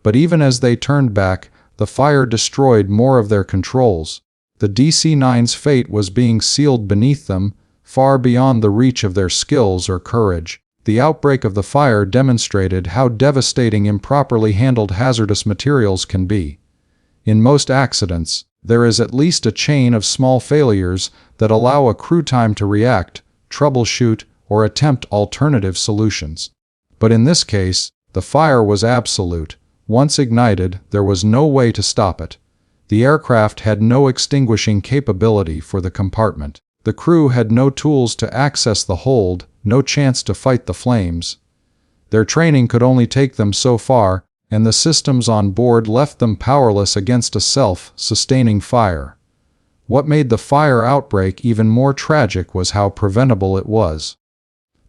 Speaker 1: But even as they turned back, the fire destroyed more of their controls. The DC-9's fate was being sealed beneath them, far beyond the reach of their skills or courage. The outbreak of the fire demonstrated how devastating improperly handled hazardous materials can be. In most accidents, there is at least a chain of small failures that allow a crew time to react, troubleshoot, or attempt alternative solutions. But in this case, the fire was absolute. Once ignited, there was no way to stop it. The aircraft had no extinguishing capability for the compartment. The crew had no tools to access the hold, no chance to fight the flames. Their training could only take them so far, and the systems on board left them powerless against a self-sustaining fire. What made the fire outbreak even more tragic was how preventable it was.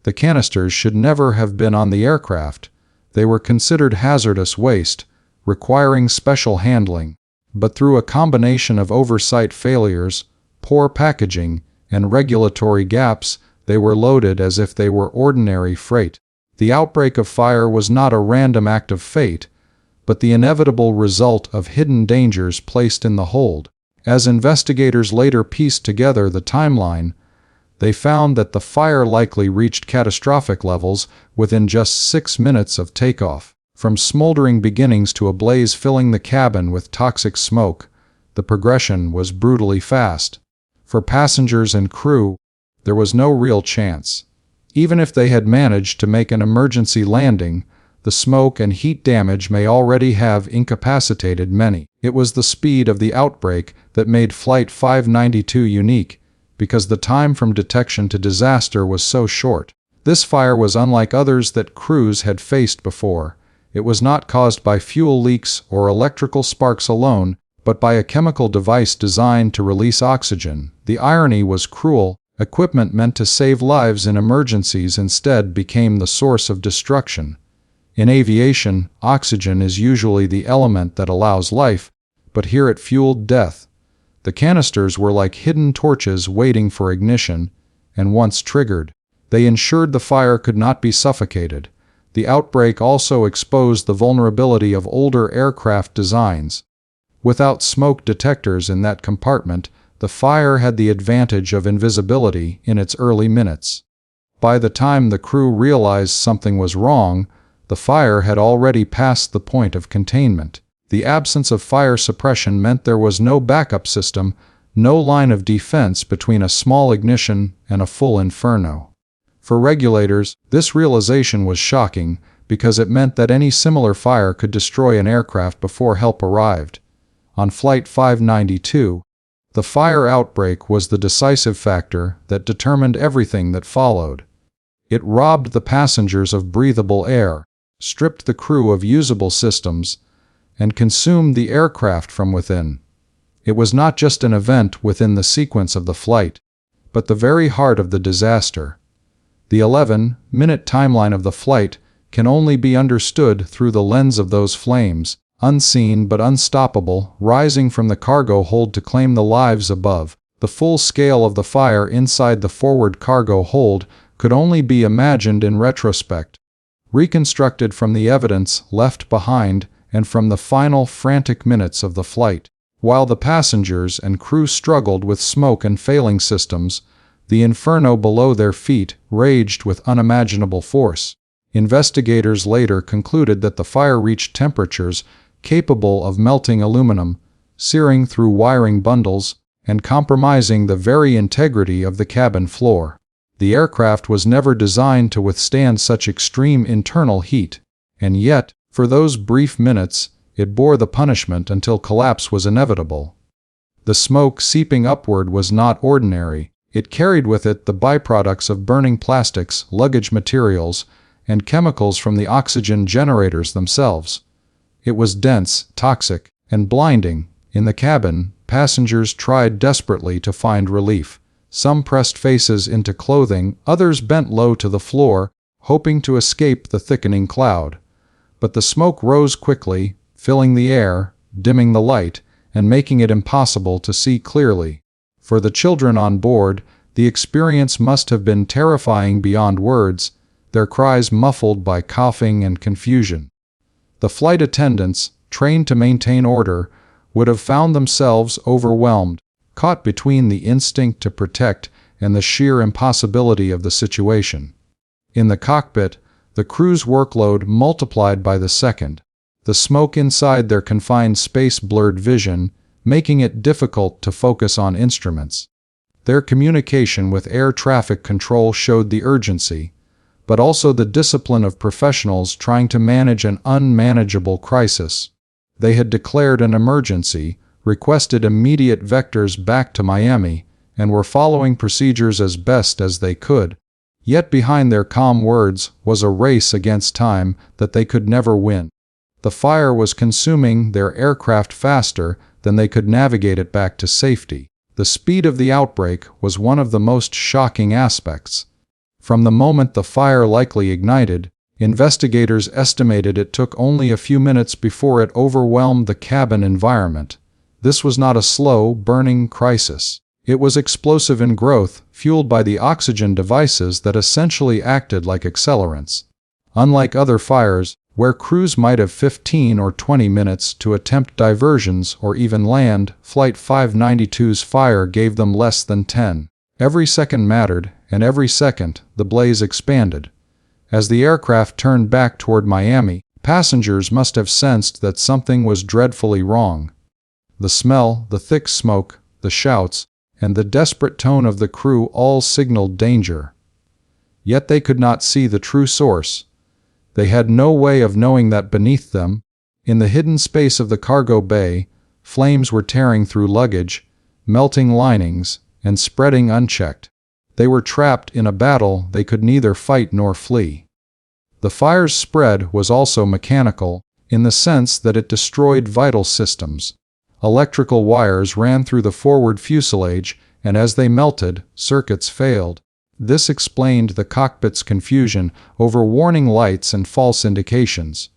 Speaker 1: The canisters should never have been on the aircraft. They were considered hazardous waste, requiring special handling. But through a combination of oversight failures, poor packaging, and regulatory gaps, they were loaded as if they were ordinary freight. The outbreak of fire was not a random act of fate, but the inevitable result of hidden dangers placed in the hold. As investigators later pieced together the timeline, they found that the fire likely reached catastrophic levels within just 6 minutes of takeoff. From smoldering beginnings to a blaze filling the cabin with toxic smoke, the progression was brutally fast. For passengers and crew, there was no real chance. Even if they had managed to make an emergency landing, the smoke and heat damage may already have incapacitated many. It was the speed of the outbreak that made Flight 592 unique, because the time from detection to disaster was so short. This fire was unlike others that crews had faced before. It was not caused by fuel leaks or electrical sparks alone, but by a chemical device designed to release oxygen. The irony was cruel. Equipment meant to save lives in emergencies instead became the source of destruction. In aviation, oxygen is usually the element that allows life, but here it fueled death. The canisters were like hidden torches waiting for ignition, and once triggered, they ensured the fire could not be suffocated. The outbreak also exposed the vulnerability of older aircraft designs. Without smoke detectors in that compartment, the fire had the advantage of invisibility in its early minutes. By the time the crew realized something was wrong, the fire had already passed the point of containment. The absence of fire suppression meant there was no backup system, no line of defense between a small ignition and a full inferno. For regulators, this realization was shocking because it meant that any similar fire could destroy an aircraft before help arrived. On Flight 592, the fire outbreak was the decisive factor that determined everything that followed. It robbed the passengers of breathable air, stripped the crew of usable systems, and consumed the aircraft from within. It was not just an event within the sequence of the flight, but the very heart of the disaster. The 11-minute timeline of the flight can only be understood through the lens of those flames, unseen but unstoppable, rising from the cargo hold to claim the lives above. The full scale of the fire inside the forward cargo hold could only be imagined in retrospect, reconstructed from the evidence left behind and from the final frantic minutes of the flight. While the passengers and crew struggled with smoke and failing systems, the inferno below their feet raged with unimaginable force. Investigators later concluded that the fire reached temperatures capable of melting aluminum, searing through wiring bundles, and compromising the very integrity of the cabin floor. The aircraft was never designed to withstand such extreme internal heat, and yet, for those brief minutes, it bore the punishment until collapse was inevitable. The smoke seeping upward was not ordinary. It carried with it the byproducts of burning plastics, luggage materials, and chemicals from the oxygen generators themselves. It was dense, toxic, and blinding. In the cabin, passengers tried desperately to find relief. Some pressed faces into clothing, others bent low to the floor, hoping to escape the thickening cloud. But the smoke rose quickly, filling the air, dimming the light, and making it impossible to see clearly. For the children on board, the experience must have been terrifying beyond words, their cries muffled by coughing and confusion. The flight attendants, trained to maintain order, would have found themselves overwhelmed, caught between the instinct to protect and the sheer impossibility of the situation. In the cockpit, the crew's workload multiplied by the second. The smoke inside their confined space blurred vision, making it difficult to focus on instruments. Their communication with air traffic control showed the urgency, but also the discipline of professionals trying to manage an unmanageable crisis. They had declared an emergency, requested immediate vectors back to Miami, and were following procedures as best as they could. Yet behind their calm words was a race against time that they could never win. The fire was consuming their aircraft faster than they could navigate it back to safety. The speed of the outbreak was one of the most shocking aspects. From the moment the fire likely ignited, investigators estimated it took only a few minutes before it overwhelmed the cabin environment. This was not a slow, burning crisis. It was explosive in growth, fueled by the oxygen devices that essentially acted like accelerants. Unlike other fires, where crews might have 15 or 20 minutes to attempt diversions or even land, Flight 592's fire gave them less than 10. Every second mattered, and every second, the blaze expanded. As the aircraft turned back toward Miami, passengers must have sensed that something was dreadfully wrong. The smell, the thick smoke, the shouts, and the desperate tone of the crew all signaled danger. Yet they could not see the true source. They had no way of knowing that beneath them, in the hidden space of the cargo bay, flames were tearing through luggage, melting linings, and spreading unchecked. They were trapped in a battle they could neither fight nor flee. The fire's spread was also mechanical, in the sense that it destroyed vital systems. Electrical wires ran through the forward fuselage, and as they melted, circuits failed. This explained the cockpit's confusion over warning lights and false indications.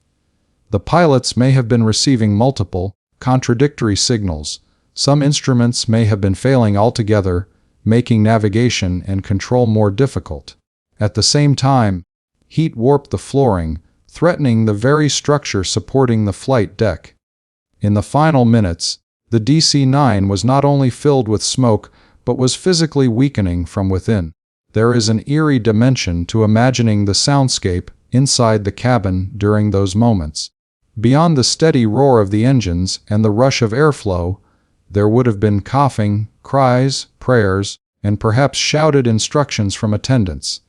Speaker 1: The pilots may have been receiving multiple, contradictory signals. Some instruments may have been failing altogether, making navigation and control more difficult. At the same time, heat warped the flooring, threatening the very structure supporting the flight deck. In the final minutes, the DC-9 was not only filled with smoke, but was physically weakening from within. There is an eerie dimension to imagining the soundscape inside the cabin during those moments. Beyond the steady roar of the engines and the rush of airflow, there would have been coughing, cries, prayers, and perhaps shouted instructions from attendants.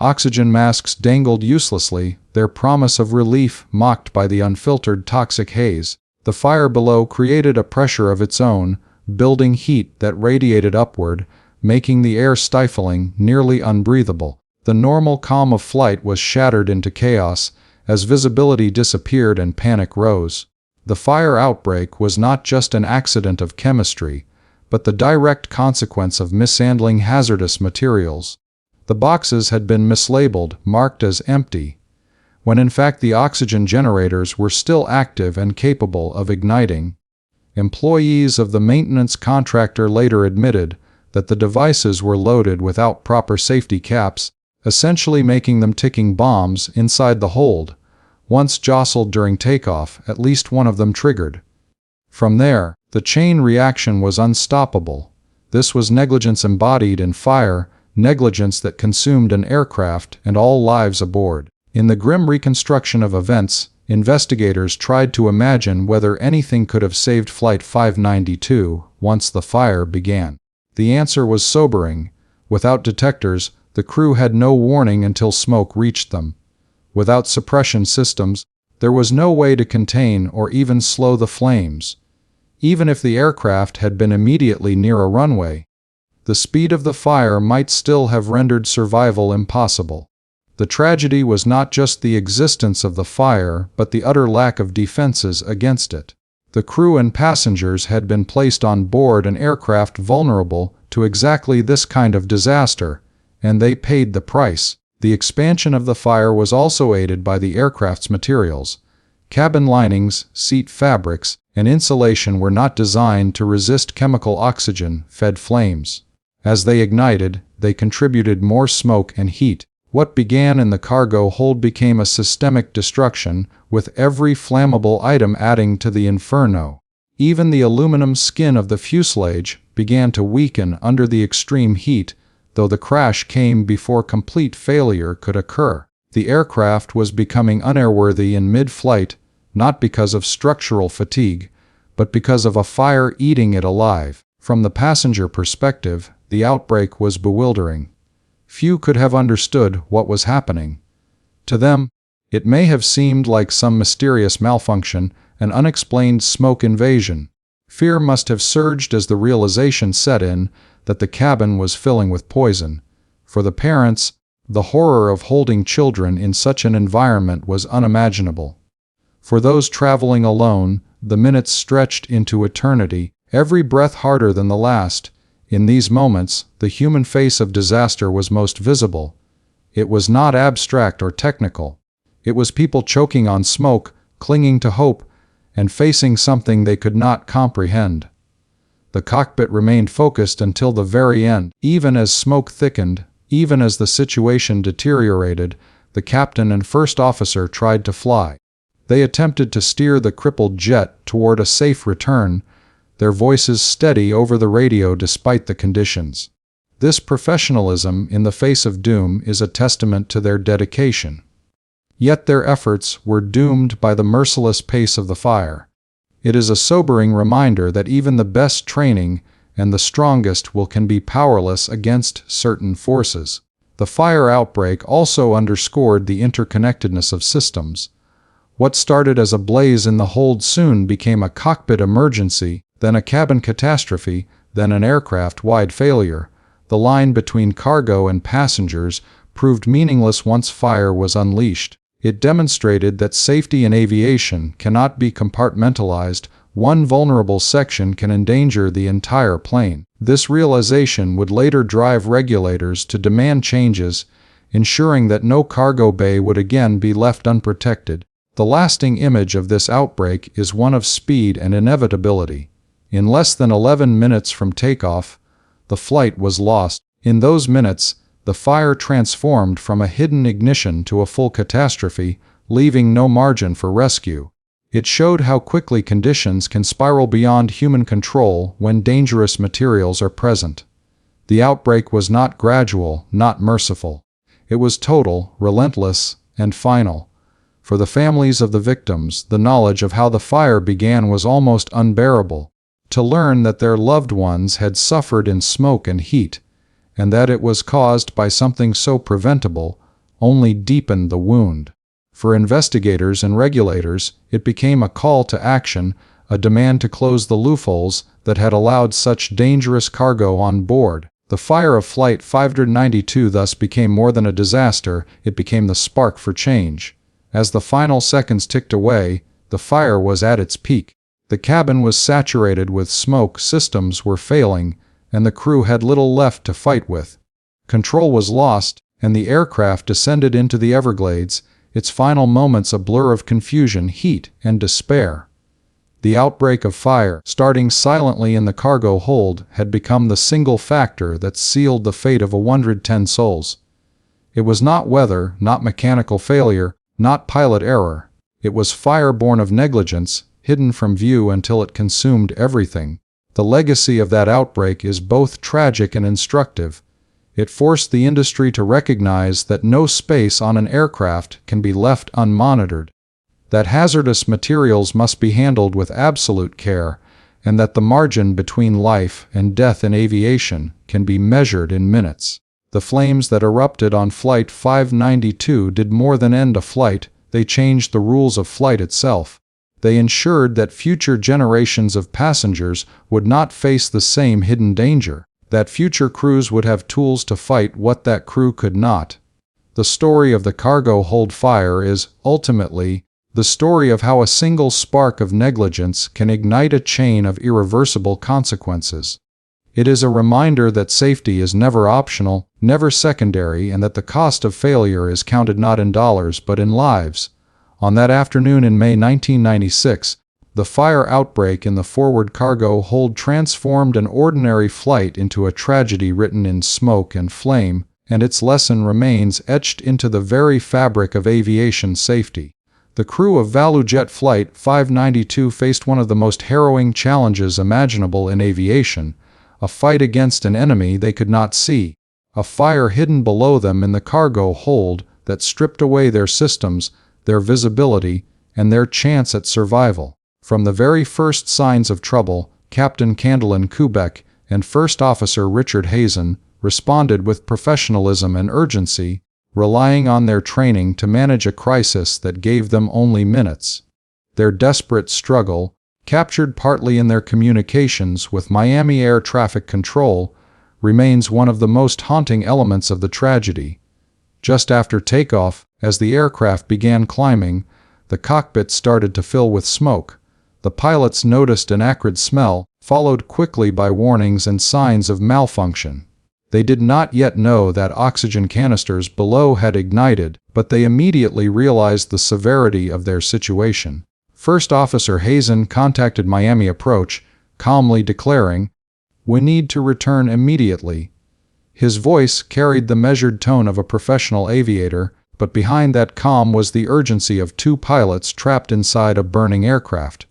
Speaker 1: Oxygen masks dangled uselessly, their promise of relief mocked by the unfiltered toxic haze. The fire below created a pressure of its own, building heat that radiated upward, making the air stifling, nearly unbreathable. The normal calm of flight was shattered into chaos as visibility disappeared and panic rose. The fire outbreak was not just an accident of chemistry, but the direct consequence of mishandling hazardous materials. The boxes had been mislabeled, marked as empty, when in fact the oxygen generators were still active and capable of igniting. Employees of the maintenance contractor later admitted that the devices were loaded without proper safety caps, essentially making them ticking bombs inside the hold. Once jostled during takeoff, at least one of them triggered. From there, the chain reaction was unstoppable. This was negligence embodied in fire, negligence that consumed an aircraft and all lives aboard. In the grim reconstruction of events, investigators tried to imagine whether anything could have saved Flight 592 once the fire began. The answer was sobering. Without detectors, the crew had no warning until smoke reached them. Without suppression systems, there was no way to contain or even slow the flames. Even if the aircraft had been immediately near a runway, the speed of the fire might still have rendered survival impossible. The tragedy was not just the existence of the fire, but the utter lack of defenses against it. The crew and passengers had been placed on board an aircraft vulnerable to exactly this kind of disaster, and they paid the price. The expansion of the fire was also aided by the aircraft's materials. Cabin linings, seat fabrics, and insulation were not designed to resist chemical oxygen-fed flames. As they ignited, they contributed more smoke and heat. What began in the cargo hold became a systemic destruction, with every flammable item adding to the inferno. Even the aluminum skin of the fuselage began to weaken under the extreme heat, though the crash came before complete failure could occur. The aircraft was becoming unairworthy in mid-flight, not because of structural fatigue, but because of a fire eating it alive. From the passenger perspective, the outbreak was bewildering. Few could have understood what was happening. To them, it may have seemed like some mysterious malfunction, an unexplained smoke invasion. Fear must have surged as the realization set in that the cabin was filling with poison. For the parents, the horror of holding children in such an environment was unimaginable. For those traveling alone, the minutes stretched into eternity, every breath harder than the last. In these moments, the human face of disaster was most visible. It was not abstract or technical. It was people choking on smoke, clinging to hope, and facing something they could not comprehend. The cockpit remained focused until the very end. Even as smoke thickened, even as the situation deteriorated, the captain and first officer tried to fly. They attempted to steer the crippled jet toward a safe return, their voices steady over the radio despite the conditions. This professionalism in the face of doom is a testament to their dedication. Yet their efforts were doomed by the merciless pace of the fire. It is a sobering reminder that even the best training and the strongest can be powerless against certain forces. The fire outbreak also underscored the interconnectedness of systems. What started as a blaze in the hold soon became a cockpit emergency, then a cabin catastrophe, then an aircraft-wide failure. The line between cargo and passengers proved meaningless once fire was unleashed. It demonstrated that safety in aviation cannot be compartmentalized. One vulnerable section can endanger the entire plane. This realization would later drive regulators to demand changes, ensuring that no cargo bay would again be left unprotected. The lasting image of this outbreak is one of speed and inevitability. In less than 11 minutes from takeoff, the flight was lost. In those minutes, the fire transformed from a hidden ignition to a full catastrophe, leaving no margin for rescue. It showed how quickly conditions can spiral beyond human control when dangerous materials are present. The outbreak was not gradual, not merciful. It was total, relentless, and final. For the families of the victims, the knowledge of how the fire began was almost unbearable. To learn that their loved ones had suffered in smoke and heat, and that it was caused by something so preventable, only deepened the wound. For investigators and regulators, it became a call to action, a demand to close the loopholes that had allowed such dangerous cargo on board. The fire of Flight 592 thus became more than a disaster, it became the spark for change. As the final seconds ticked away, the fire was at its peak. The cabin was saturated with smoke, systems were failing, and the crew had little left to fight with. Control was lost, and the aircraft descended into the Everglades, its final moments a blur of confusion, heat, and despair. The outbreak of fire, starting silently in the cargo hold, had become the single factor that sealed the fate of 110 souls. It was not weather, not mechanical failure, not pilot error. It was fire born of negligence, hidden from view until it consumed everything. The legacy of that outbreak is both tragic and instructive. It forced the industry to recognize that no space on an aircraft can be left unmonitored, that hazardous materials must be handled with absolute care, and that the margin between life and death in aviation can be measured in minutes. The flames that erupted on Flight 592 did more than end a flight, they changed the rules of flight itself. They ensured that future generations of passengers would not face the same hidden danger, that future crews would have tools to fight what that crew could not. The story of the cargo hold fire is, ultimately, the story of how a single spark of negligence can ignite a chain of irreversible consequences. It is a reminder that safety is never optional, never secondary, and that the cost of failure is counted not in dollars but in lives. On that afternoon in May 1996, the fire outbreak in the forward cargo hold transformed an ordinary flight into a tragedy written in smoke and flame, and its lesson remains etched into the very fabric of aviation safety. The crew of ValuJet Flight 592 faced one of the most harrowing challenges imaginable in aviation, a fight against an enemy they could not see, a fire hidden below them in the cargo hold that stripped away their systems, their visibility, and their chance at survival. From the very first signs of trouble, Captain Candlin Kubek and First Officer Richard Hazen responded with professionalism and urgency, relying on their training to manage a crisis that gave them only minutes. Their desperate struggle, captured partly in their communications with Miami Air Traffic Control, remains one of the most haunting elements of the tragedy. Just after takeoff, as the aircraft began climbing, the cockpit started to fill with smoke. The pilots noticed an acrid smell, followed quickly by warnings and signs of malfunction. They did not yet know that oxygen canisters below had ignited, but they immediately realized the severity of their situation. First Officer Hazen contacted Miami Approach, calmly declaring, "We need to return immediately." His voice carried the measured tone of a professional aviator, but behind that calm was the urgency of two pilots trapped inside a burning aircraft.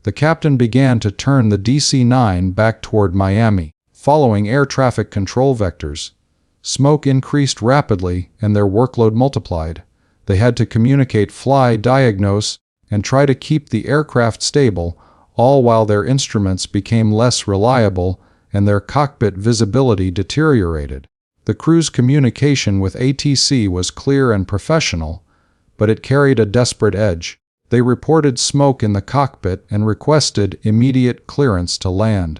Speaker 1: The captain began to turn the DC-9 back toward Miami, following air traffic control vectors. Smoke increased rapidly, and their workload multiplied. They had to communicate, fly, diagnose, and try to keep the aircraft stable, all while their instruments became less reliable and their cockpit visibility deteriorated. The crew's communication with ATC was clear and professional, but it carried a desperate edge. They reported smoke in the cockpit and requested immediate clearance to land.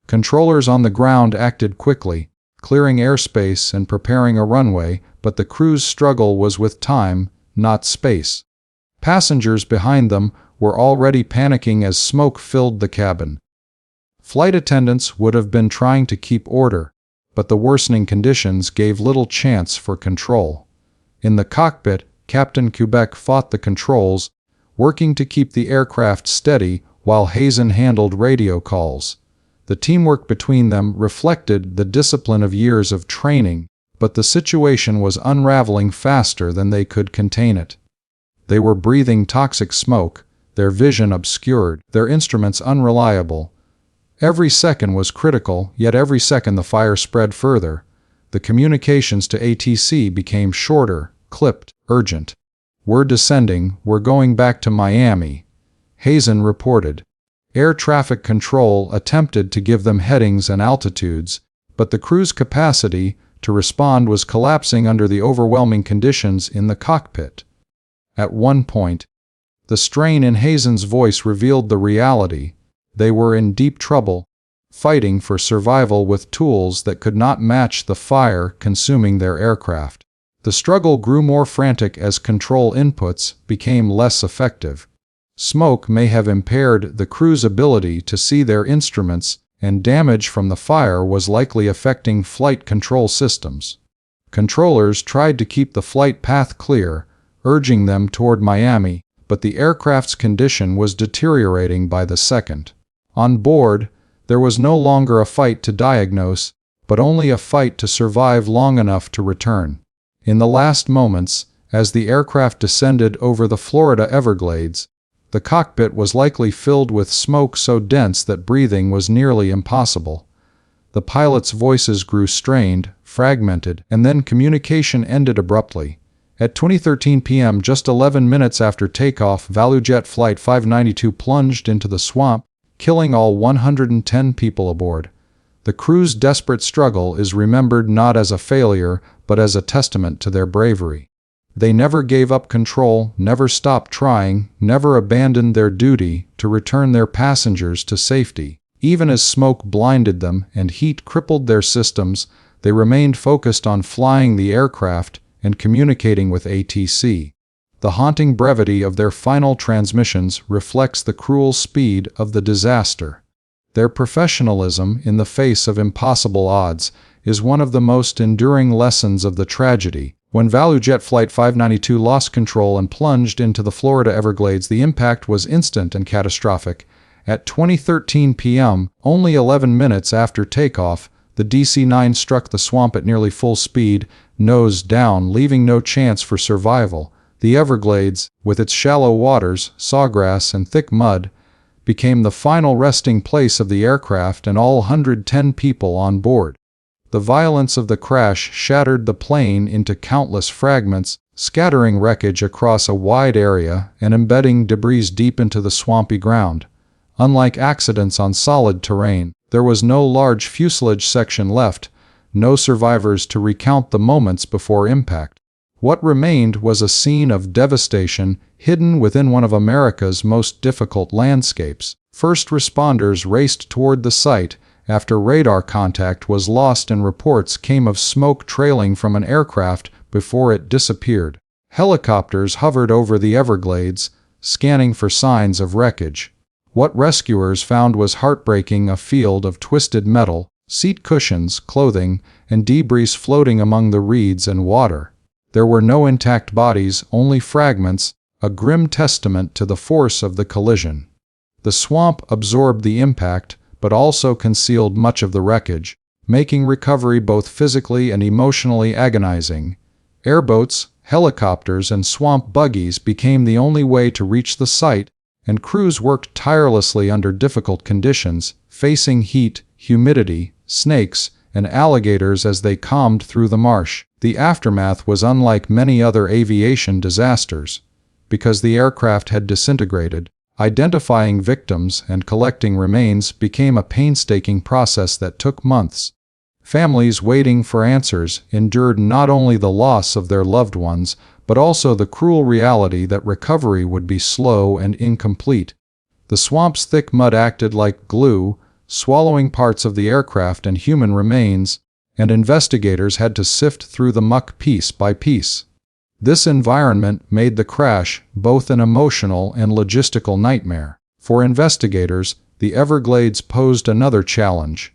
Speaker 1: Controllers on the ground acted quickly, clearing airspace and preparing a runway, but the crew's struggle was with time, not space. Passengers behind them were already panicking as smoke filled the cabin. Flight attendants would have been trying to keep order, but the worsening conditions gave little chance for control. In the cockpit, Captain Kubek fought the controls, working to keep the aircraft steady while Hazen handled radio calls. The teamwork between them reflected the discipline of years of training, but the situation was unraveling faster than they could contain it. They were breathing toxic smoke, their vision obscured, their instruments unreliable. Every second was critical, yet every second the fire spread further. The communications to ATC became shorter, clipped, urgent. "We're descending, we're going back to Miami," Hazen reported. Air traffic control attempted to give them headings and altitudes, but the crew's capacity to respond was collapsing under the overwhelming conditions in the cockpit. At one point, the strain in Hazen's voice revealed the reality. They were in deep trouble, fighting for survival with tools that could not match the fire consuming their aircraft. The struggle grew more frantic as control inputs became less effective. Smoke may have impaired the crew's ability to see their instruments, and damage from the fire was likely affecting flight control systems. Controllers tried to keep the flight path clear, urging them toward Miami, but the aircraft's condition was deteriorating by the second. On board, there was no longer a fight to diagnose, but only a fight to survive long enough to return. In the last moments, as the aircraft descended over the Florida Everglades, the cockpit was likely filled with smoke so dense that breathing was nearly impossible. The pilots' voices grew strained, fragmented, and then communication ended abruptly. At 20:13 p.m., just 11 minutes after takeoff, ValuJet Flight 592 plunged into the swamp, killing all 110 people aboard. The crew's desperate struggle is remembered not as a failure, but as a testament to their bravery. They never gave up control, never stopped trying, never abandoned their duty to return their passengers to safety. Even as smoke blinded them and heat crippled their systems, they remained focused on flying the aircraft and communicating with ATC. The haunting brevity of their final transmissions reflects the cruel speed of the disaster. Their professionalism in the face of impossible odds is one of the most enduring lessons of the tragedy. When ValuJet Flight 592 lost control and plunged into the Florida Everglades, the impact was instant and catastrophic. At 20:13 p.m., only 11 minutes after takeoff, the DC-9 struck the swamp at nearly full speed, nose down, leaving no chance for survival. The Everglades, with its shallow waters, sawgrass, and thick mud, became the final resting place of the aircraft and all 110 people on board. The violence of the crash shattered the plane into countless fragments, scattering wreckage across a wide area and embedding debris deep into the swampy ground. Unlike accidents on solid terrain, there was no large fuselage section left, no survivors to recount the moments before impact. What remained was a scene of devastation hidden within one of America's most difficult landscapes. First responders raced toward the site after radar contact was lost and reports came of smoke trailing from an aircraft before it disappeared. Helicopters hovered over the Everglades, scanning for signs of wreckage. What rescuers found was heartbreaking: a field of twisted metal, seat cushions, clothing, and debris floating among the reeds and water. There were no intact bodies, only fragments, a grim testament to the force of the collision. The swamp absorbed the impact, but also concealed much of the wreckage, making recovery both physically and emotionally agonizing. Airboats, helicopters, and swamp buggies became the only way to reach the site, and crews worked tirelessly under difficult conditions, facing heat, humidity, snakes, and alligators as they combed through the marsh. The aftermath was unlike many other aviation disasters. Because the aircraft had disintegrated, identifying victims and collecting remains became a painstaking process that took months. Families waiting for answers endured not only the loss of their loved ones, but also the cruel reality that recovery would be slow and incomplete. The swamp's thick mud acted like glue, swallowing parts of the aircraft and human remains, and investigators had to sift through the muck piece by piece. This environment made the crash both an emotional and logistical nightmare. For investigators, the Everglades posed another challenge.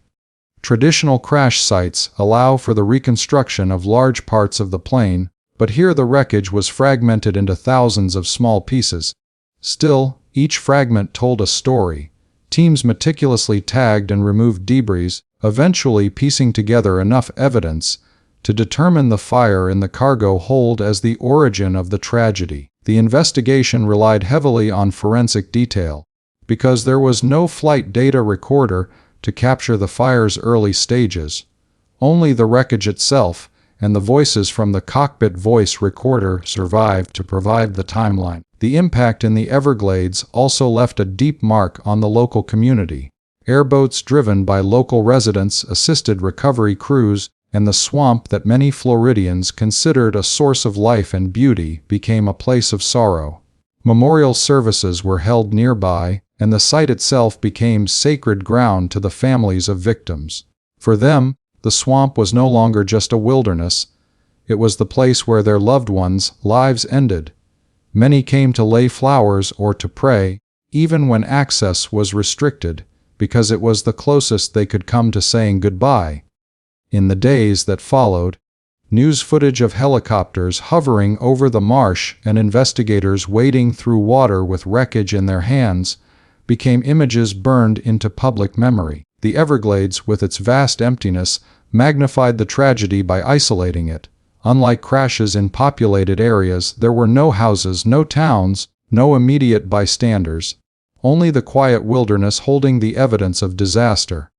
Speaker 1: Traditional crash sites allow for the reconstruction of large parts of the plane, but here the wreckage was fragmented into thousands of small pieces. Still, each fragment told a story. Teams meticulously tagged and removed debris, eventually piecing together enough evidence to determine the fire in the cargo hold as the origin of the tragedy. The investigation relied heavily on forensic detail, because there was no flight data recorder to capture the fire's early stages. Only the wreckage itself and the voices from the cockpit voice recorder survived to provide the timeline. The impact in the Everglades also left a deep mark on the local community. Airboats driven by local residents assisted recovery crews, and the swamp that many Floridians considered a source of life and beauty became a place of sorrow. Memorial services were held nearby, and the site itself became sacred ground to the families of victims. For them, the swamp was no longer just a wilderness. It was the place where their loved ones' lives ended. Many came to lay flowers or to pray, even when access was restricted, because it was the closest they could come to saying goodbye. In the days that followed, news footage of helicopters hovering over the marsh and investigators wading through water with wreckage in their hands became images burned into public memory. The Everglades, with its vast emptiness, magnified the tragedy by isolating it. Unlike crashes in populated areas, there were no houses, no towns, no immediate bystanders. Only the quiet wilderness holding the evidence of disaster.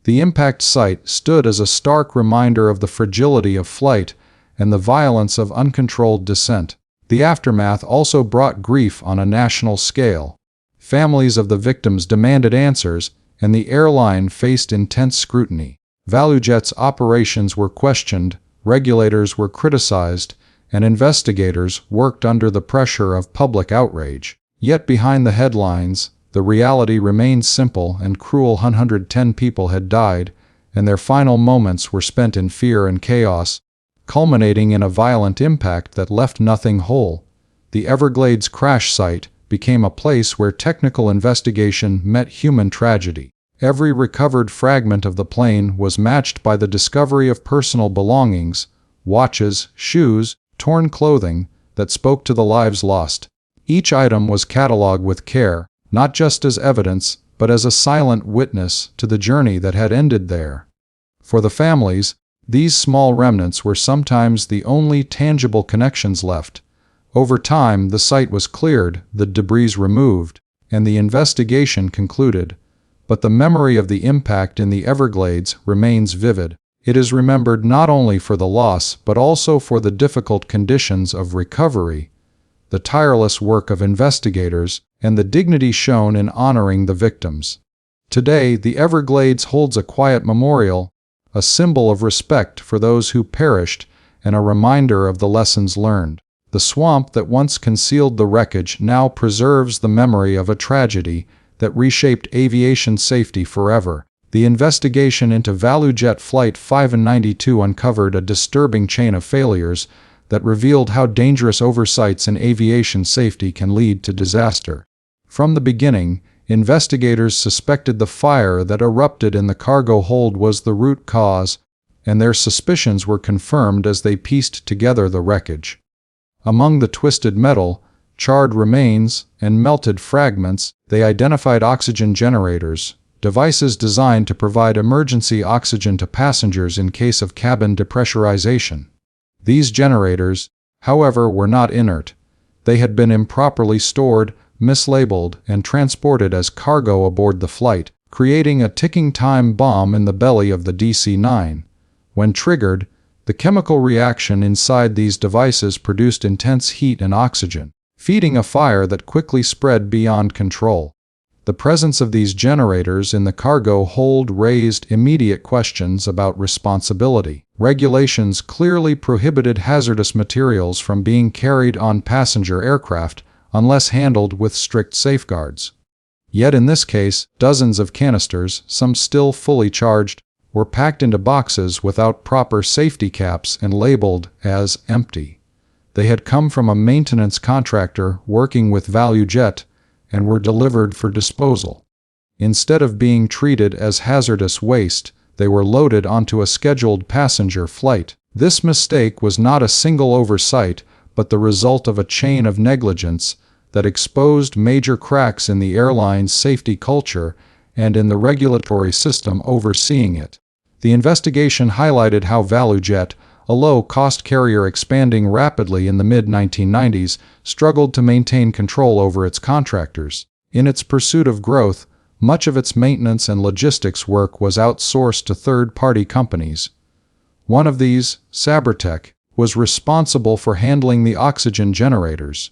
Speaker 1: The impact site stood as a stark reminder of the fragility of flight and the violence of uncontrolled descent. The aftermath also brought grief on a national scale. Families of the victims demanded answers, and the airline faced intense scrutiny. ValuJet's operations were questioned, regulators were criticized, and investigators worked under the pressure of public outrage. Yet behind the headlines, the reality remained simple and cruel. 110 people had died, and their final moments were spent in fear and chaos, culminating in a violent impact that left nothing whole. The Everglades crash site became a place where technical investigation met human tragedy. Every recovered fragment of the plane was matched by the discovery of personal belongings, watches, shoes, torn clothing, that spoke to the lives lost. Each item was cataloged with care, not just as evidence, but as a silent witness to the journey that had ended there. For the families, these small remnants were sometimes the only tangible connections left. Over time, the site was cleared, the debris removed, and the investigation concluded. But the memory of the impact in the Everglades remains vivid. It is remembered not only for the loss, but also for the difficult conditions of recovery, the tireless work of investigators, and the dignity shown in honoring the victims. Today, the Everglades holds a quiet memorial, a symbol of respect for those who perished, and a reminder of the lessons learned. The swamp that once concealed the wreckage now preserves the memory of a tragedy that reshaped aviation safety forever. The investigation into ValuJet Flight 592 uncovered a disturbing chain of failures that revealed how dangerous oversights in aviation safety can lead to disaster. From the beginning, investigators suspected the fire that erupted in the cargo hold was the root cause, and their suspicions were confirmed as they pieced together the wreckage. Among the twisted metal, charred remains, and melted fragments, they identified oxygen generators, devices designed to provide emergency oxygen to passengers in case of cabin depressurization. These generators, however, were not inert. They had been improperly stored, mislabeled, and transported as cargo aboard the flight, creating a ticking time bomb in the belly of the DC-9. When triggered, the chemical reaction inside these devices produced intense heat and oxygen, feeding a fire that quickly spread beyond control. The presence of these generators in the cargo hold raised immediate questions about responsibility. Regulations clearly prohibited hazardous materials from being carried on passenger aircraft unless handled with strict safeguards. Yet in this case, dozens of canisters, some still fully charged, were packed into boxes without proper safety caps and labeled as empty. They had come from a maintenance contractor working with ValuJet and were delivered for disposal. Instead of being treated as hazardous waste, they were loaded onto a scheduled passenger flight. This mistake was not a single oversight, but the result of a chain of negligence that exposed major cracks in the airline's safety culture and in the regulatory system overseeing it. The investigation highlighted how ValuJet, a low-cost carrier expanding rapidly in the mid-1990s, struggled to maintain control over its contractors. In its pursuit of growth, much of its maintenance and logistics work was outsourced to third-party companies. One of these, Sabratech, was responsible for handling the oxygen generators.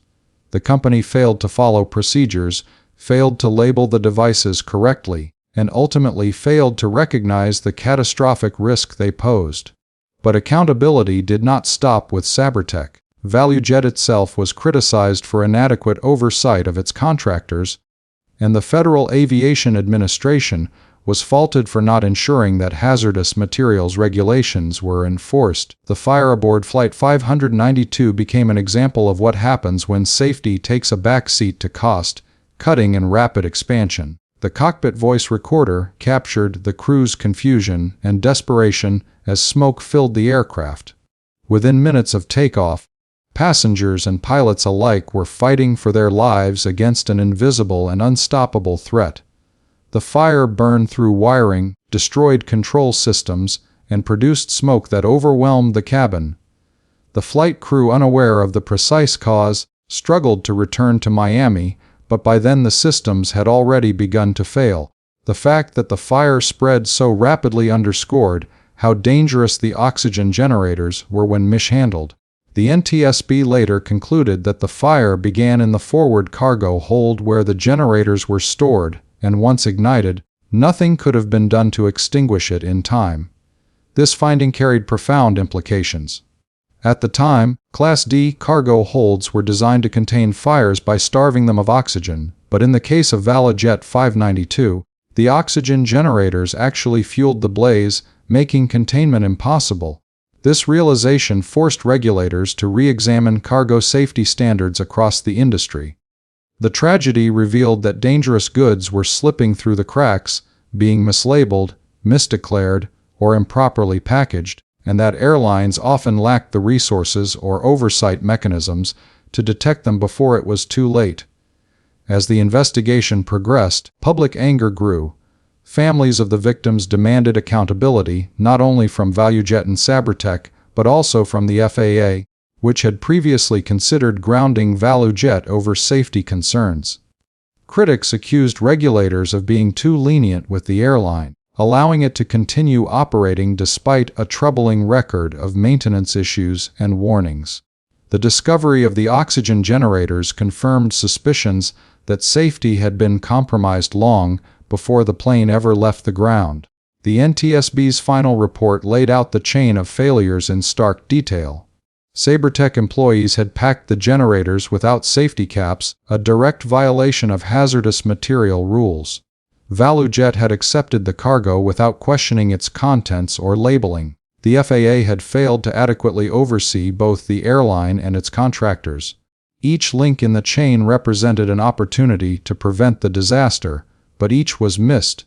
Speaker 1: The company failed to follow procedures, failed to label the devices correctly, and ultimately failed to recognize the catastrophic risk they posed. But accountability did not stop with Sabratech. ValuJet itself was criticized for inadequate oversight of its contractors, and the Federal Aviation Administration was faulted for not ensuring that hazardous materials regulations were enforced. The fire aboard Flight 592 became an example of what happens when safety takes a back seat to cost, cutting, and rapid expansion. The cockpit voice recorder captured the crew's confusion and desperation as smoke filled the aircraft. Within minutes of takeoff, passengers and pilots alike were fighting for their lives against an invisible and unstoppable threat. The fire burned through wiring, destroyed control systems, and produced smoke that overwhelmed the cabin. The flight crew, unaware of the precise cause, struggled to return to Miami, but by then the systems had already begun to fail. The fact that the fire spread so rapidly underscored how dangerous the oxygen generators were when mishandled. The NTSB later concluded that the fire began in the forward cargo hold where the generators were stored, and once ignited, nothing could have been done to extinguish it in time. This finding carried profound implications. At the time, Class D cargo holds were designed to contain fires by starving them of oxygen, but in the case of ValuJet 592, the oxygen generators actually fueled the blaze, making containment impossible. This realization forced regulators to re-examine cargo safety standards across the industry. The tragedy revealed that dangerous goods were slipping through the cracks, being mislabeled, misdeclared, or improperly packaged, and that airlines often lacked the resources or oversight mechanisms to detect them before it was too late. As the investigation progressed, public anger grew. Families of the victims demanded accountability not only from ValuJet and Sabratech, but also from the FAA, which had previously considered grounding ValuJet over safety concerns. Critics accused regulators of being too lenient with the airline, allowing it to continue operating despite a troubling record of maintenance issues and warnings. The discovery of the oxygen generators confirmed suspicions that safety had been compromised long before the plane ever left the ground. The NTSB's final report laid out the chain of failures in stark detail. Sabratech employees had packed the generators without safety caps, a direct violation of hazardous material rules. ValuJet had accepted the cargo without questioning its contents or labeling. The FAA had failed to adequately oversee both the airline and its contractors. Each link in the chain represented an opportunity to prevent the disaster, but each was missed.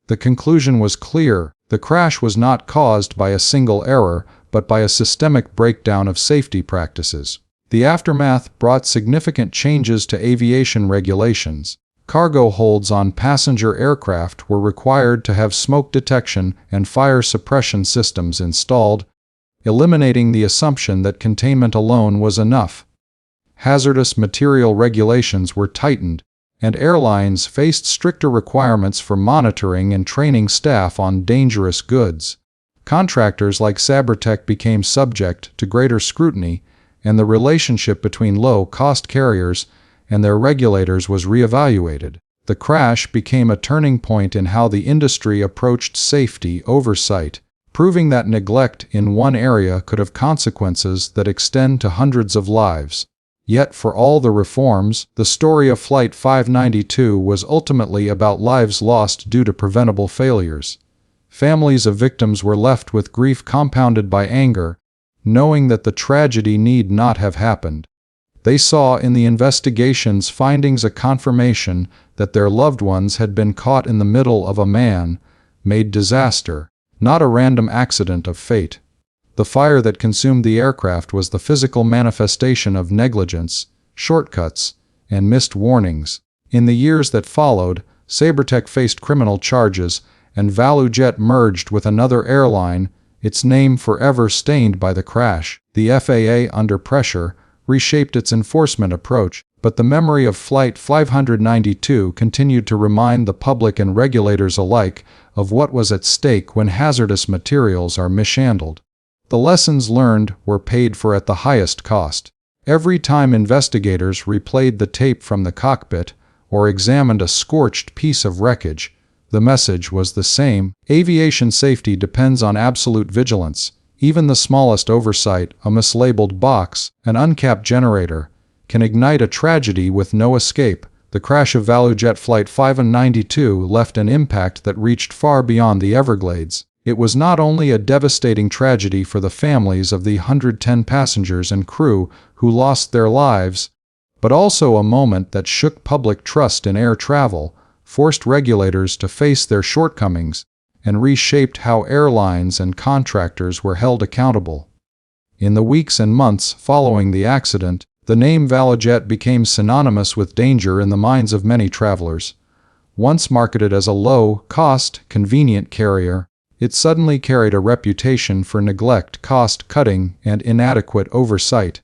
Speaker 1: The conclusion was clear: the crash was not caused by a single error, but by a systemic breakdown of safety practices. The aftermath brought significant changes to aviation regulations. Cargo holds on passenger aircraft were required to have smoke detection and fire suppression systems installed, eliminating the assumption that containment alone was enough. Hazardous material regulations were tightened, and airlines faced stricter requirements for monitoring and training staff on dangerous goods. Contractors like Sabratech became subject to greater scrutiny, and the relationship between low-cost carriers and their regulators was reevaluated. The crash became a turning point in how the industry approached safety oversight, proving that neglect in one area could have consequences that extend to hundreds of lives. Yet for all the reforms, the story of Flight 592 was ultimately about lives lost due to preventable failures. Families of victims were left with grief compounded by anger, knowing that the tragedy need not have happened. They saw in the investigation's findings a confirmation that their loved ones had been caught in the middle of a man-made disaster, not a random accident of fate. The fire that consumed the aircraft was the physical manifestation of negligence, shortcuts, and missed warnings. In the years that followed, Sabratech faced criminal charges, and ValuJet merged with another airline, its name forever stained by the crash. The FAA, under pressure, reshaped its enforcement approach, but the memory of Flight 592 continued to remind the public and regulators alike of what was at stake when hazardous materials are mishandled. The lessons learned were paid for at the highest cost. Every time investigators replayed the tape from the cockpit or examined a scorched piece of wreckage, the message was the same: aviation safety depends on absolute vigilance. Even the smallest oversight, a mislabeled box, an uncapped generator, can ignite a tragedy with no escape. The crash of ValuJet Flight 592 left an impact that reached far beyond the Everglades. It was not only a devastating tragedy for the families of the 110 passengers and crew who lost their lives, but also a moment that shook public trust in air travel, forced regulators to face their shortcomings, and reshaped how airlines and contractors were held accountable. In the weeks and months following the accident, the name ValuJet became synonymous with danger in the minds of many travelers. Once marketed as a low-cost, convenient carrier, it suddenly carried a reputation for neglect, cost-cutting, and inadequate oversight.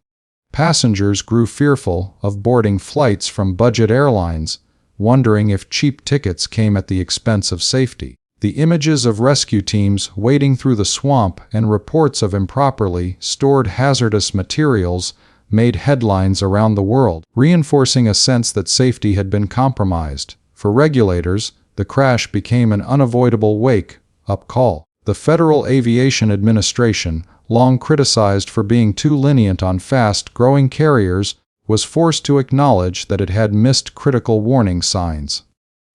Speaker 1: Passengers grew fearful of boarding flights from budget airlines, wondering if cheap tickets came at the expense of safety. The images of rescue teams wading through the swamp and reports of improperly stored hazardous materials made headlines around the world, reinforcing a sense that safety had been compromised. For regulators, the crash became an unavoidable wake-up call. The Federal Aviation Administration, long criticized for being too lenient on fast-growing carriers, was forced to acknowledge that it had missed critical warning signs.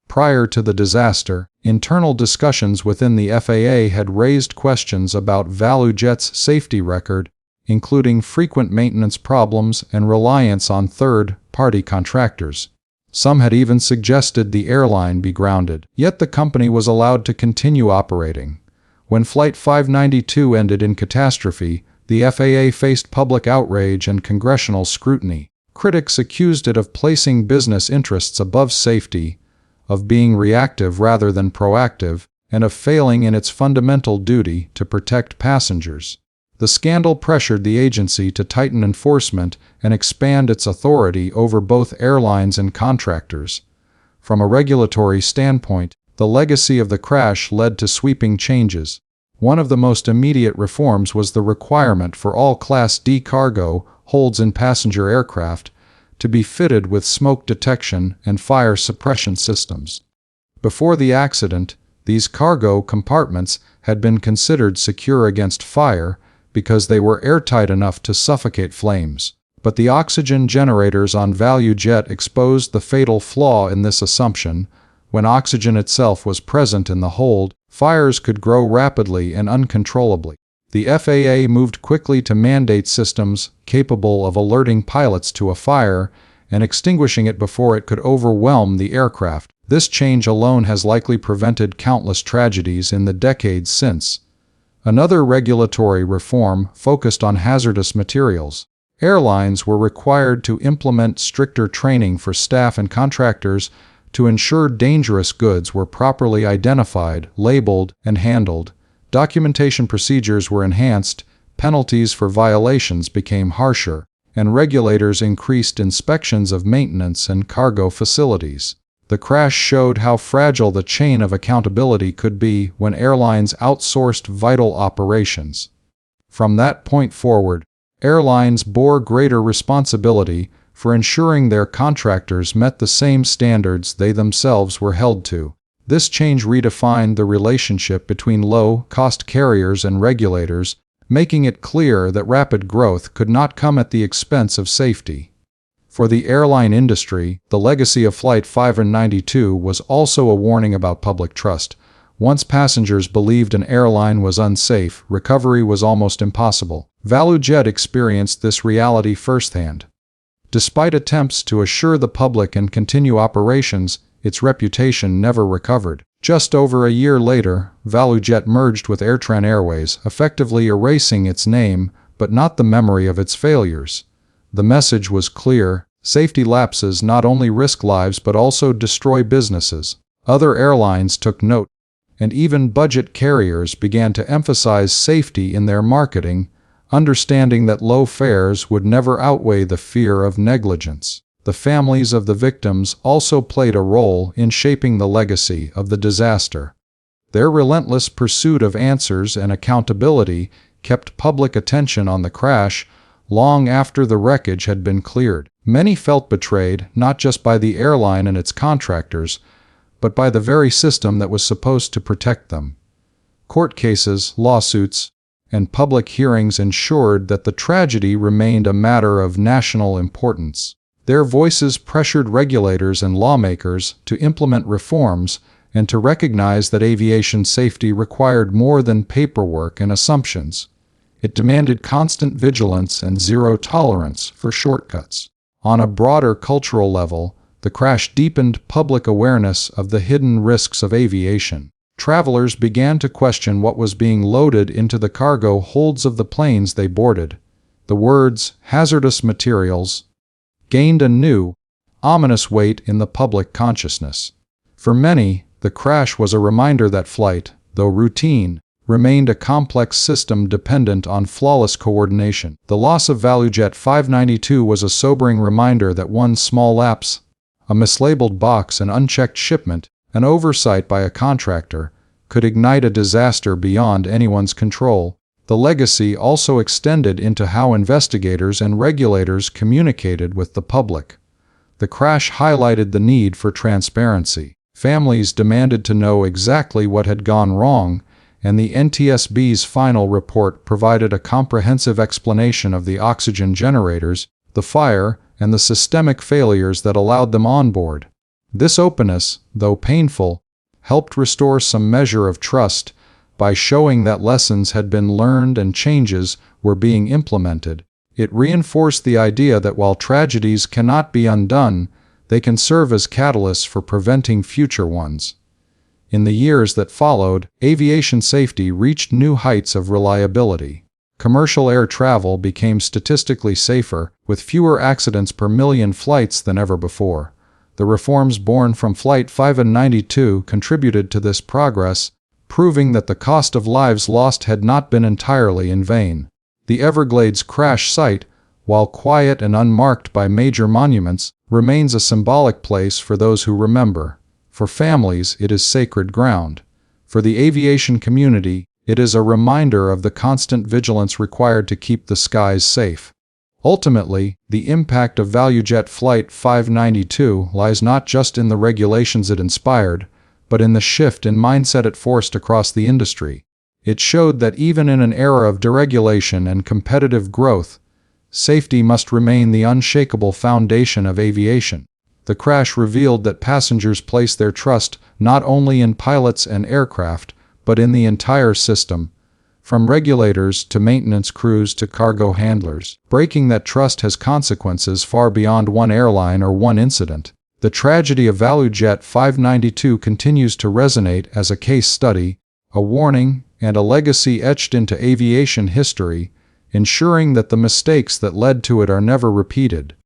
Speaker 1: Prior to the disaster, internal discussions within the FAA had raised questions about ValuJet's safety record, including frequent maintenance problems and reliance on third-party contractors. Some had even suggested the airline be grounded, yet the company was allowed to continue operating. When Flight 592 ended in catastrophe, the FAA faced public outrage and congressional scrutiny. Critics accused it of placing business interests above safety, of being reactive rather than proactive, and of failing in its fundamental duty to protect passengers. The scandal pressured the agency to tighten enforcement and expand its authority over both airlines and contractors. From a regulatory standpoint, the legacy of the crash led to sweeping changes. One of the most immediate reforms was the requirement for all Class D cargo holds in passenger aircraft to be fitted with smoke detection and fire suppression systems. Before the accident, these cargo compartments had been considered secure against fire because they were airtight enough to suffocate flames. But the oxygen generators on ValuJet exposed the fatal flaw in this assumption. When oxygen itself was present in the hold, fires could grow rapidly and uncontrollably. The FAA moved quickly to mandate systems capable of alerting pilots to a fire and extinguishing it before it could overwhelm the aircraft. This change alone has likely prevented countless tragedies in the decades since. Another regulatory reform focused on hazardous materials. Airlines were required to implement stricter training for staff and contractors to ensure dangerous goods were properly identified, labeled, and handled. Documentation procedures were enhanced, penalties for violations became harsher, and regulators increased inspections of maintenance and cargo facilities. The crash showed how fragile the chain of accountability could be when airlines outsourced vital operations. From that point forward, airlines bore greater responsibility for ensuring their contractors met the same standards they themselves were held to. This change redefined the relationship between low-cost carriers and regulators, making it clear that rapid growth could not come at the expense of safety. For the airline industry, the legacy of Flight 592 was also a warning about public trust. Once passengers believed an airline was unsafe, recovery was almost impossible. ValuJet experienced this reality firsthand. Despite attempts to assure the public and continue operations, its reputation never recovered. Just over a year later, ValuJet merged with Airtran Airways, effectively erasing its name, but not the memory of its failures. The message was clear: safety lapses not only risk lives but also destroy businesses. Other airlines took note. and even budget carriers began to emphasize safety in their marketing, understanding that low fares would never outweigh the fear of negligence. The families of the victims also played a role in shaping the legacy of the disaster. Their relentless pursuit of answers and accountability kept public attention on the crash long after the wreckage had been cleared. Many felt betrayed not just by the airline and its contractors, but by the very system that was supposed to protect them. Court cases, lawsuits, and public hearings ensured that the tragedy remained a matter of national importance. Their voices pressured regulators and lawmakers to implement reforms and to recognize that aviation safety required more than paperwork and assumptions. It demanded constant vigilance and zero tolerance for shortcuts. On a broader cultural level, the crash deepened public awareness of the hidden risks of aviation. Travelers began to question what was being loaded into the cargo holds of the planes they boarded. The words "hazardous materials" gained a new, ominous weight in the public consciousness. For many, the crash was a reminder that flight, though routine, remained a complex system dependent on flawless coordination. The loss of ValuJet 592 was a sobering reminder that one small lapse, a mislabeled box, an unchecked shipment, an oversight by a contractor, could ignite a disaster beyond anyone's control. The legacy also extended into how investigators and regulators communicated with the public. The crash highlighted the need for transparency. Families demanded to know exactly what had gone wrong, and the NTSB's final report provided a comprehensive explanation of the oxygen generators, the fire, and the systemic failures that allowed them on board. This openness, though painful, helped restore some measure of trust by showing that lessons had been learned and changes were being implemented. It reinforced the idea that while tragedies cannot be undone, they can serve as catalysts for preventing future ones. In the years that followed, aviation safety reached new heights of reliability. Commercial air travel became statistically safer, with fewer accidents per million flights than ever before. The reforms born from Flight 592 contributed to this progress, proving that the cost of lives lost had not been entirely in vain. The Everglades crash site, while quiet and unmarked by major monuments, remains a symbolic place for those who remember. For families, it is sacred ground. For the aviation community, it is a reminder of the constant vigilance required to keep the skies safe. Ultimately, the impact of ValuJet Flight 592 lies not just in the regulations it inspired, but in the shift in mindset it forced across the industry. It showed that even in an era of deregulation and competitive growth, safety must remain the unshakable foundation of aviation. The crash revealed that passengers place their trust not only in pilots and aircraft, but in the entire system, from regulators to maintenance crews to cargo handlers. Breaking that trust has consequences far beyond one airline or one incident. The tragedy of ValuJet 592 continues to resonate as a case study, a warning, and a legacy etched into aviation history, ensuring that the mistakes that led to it are never repeated.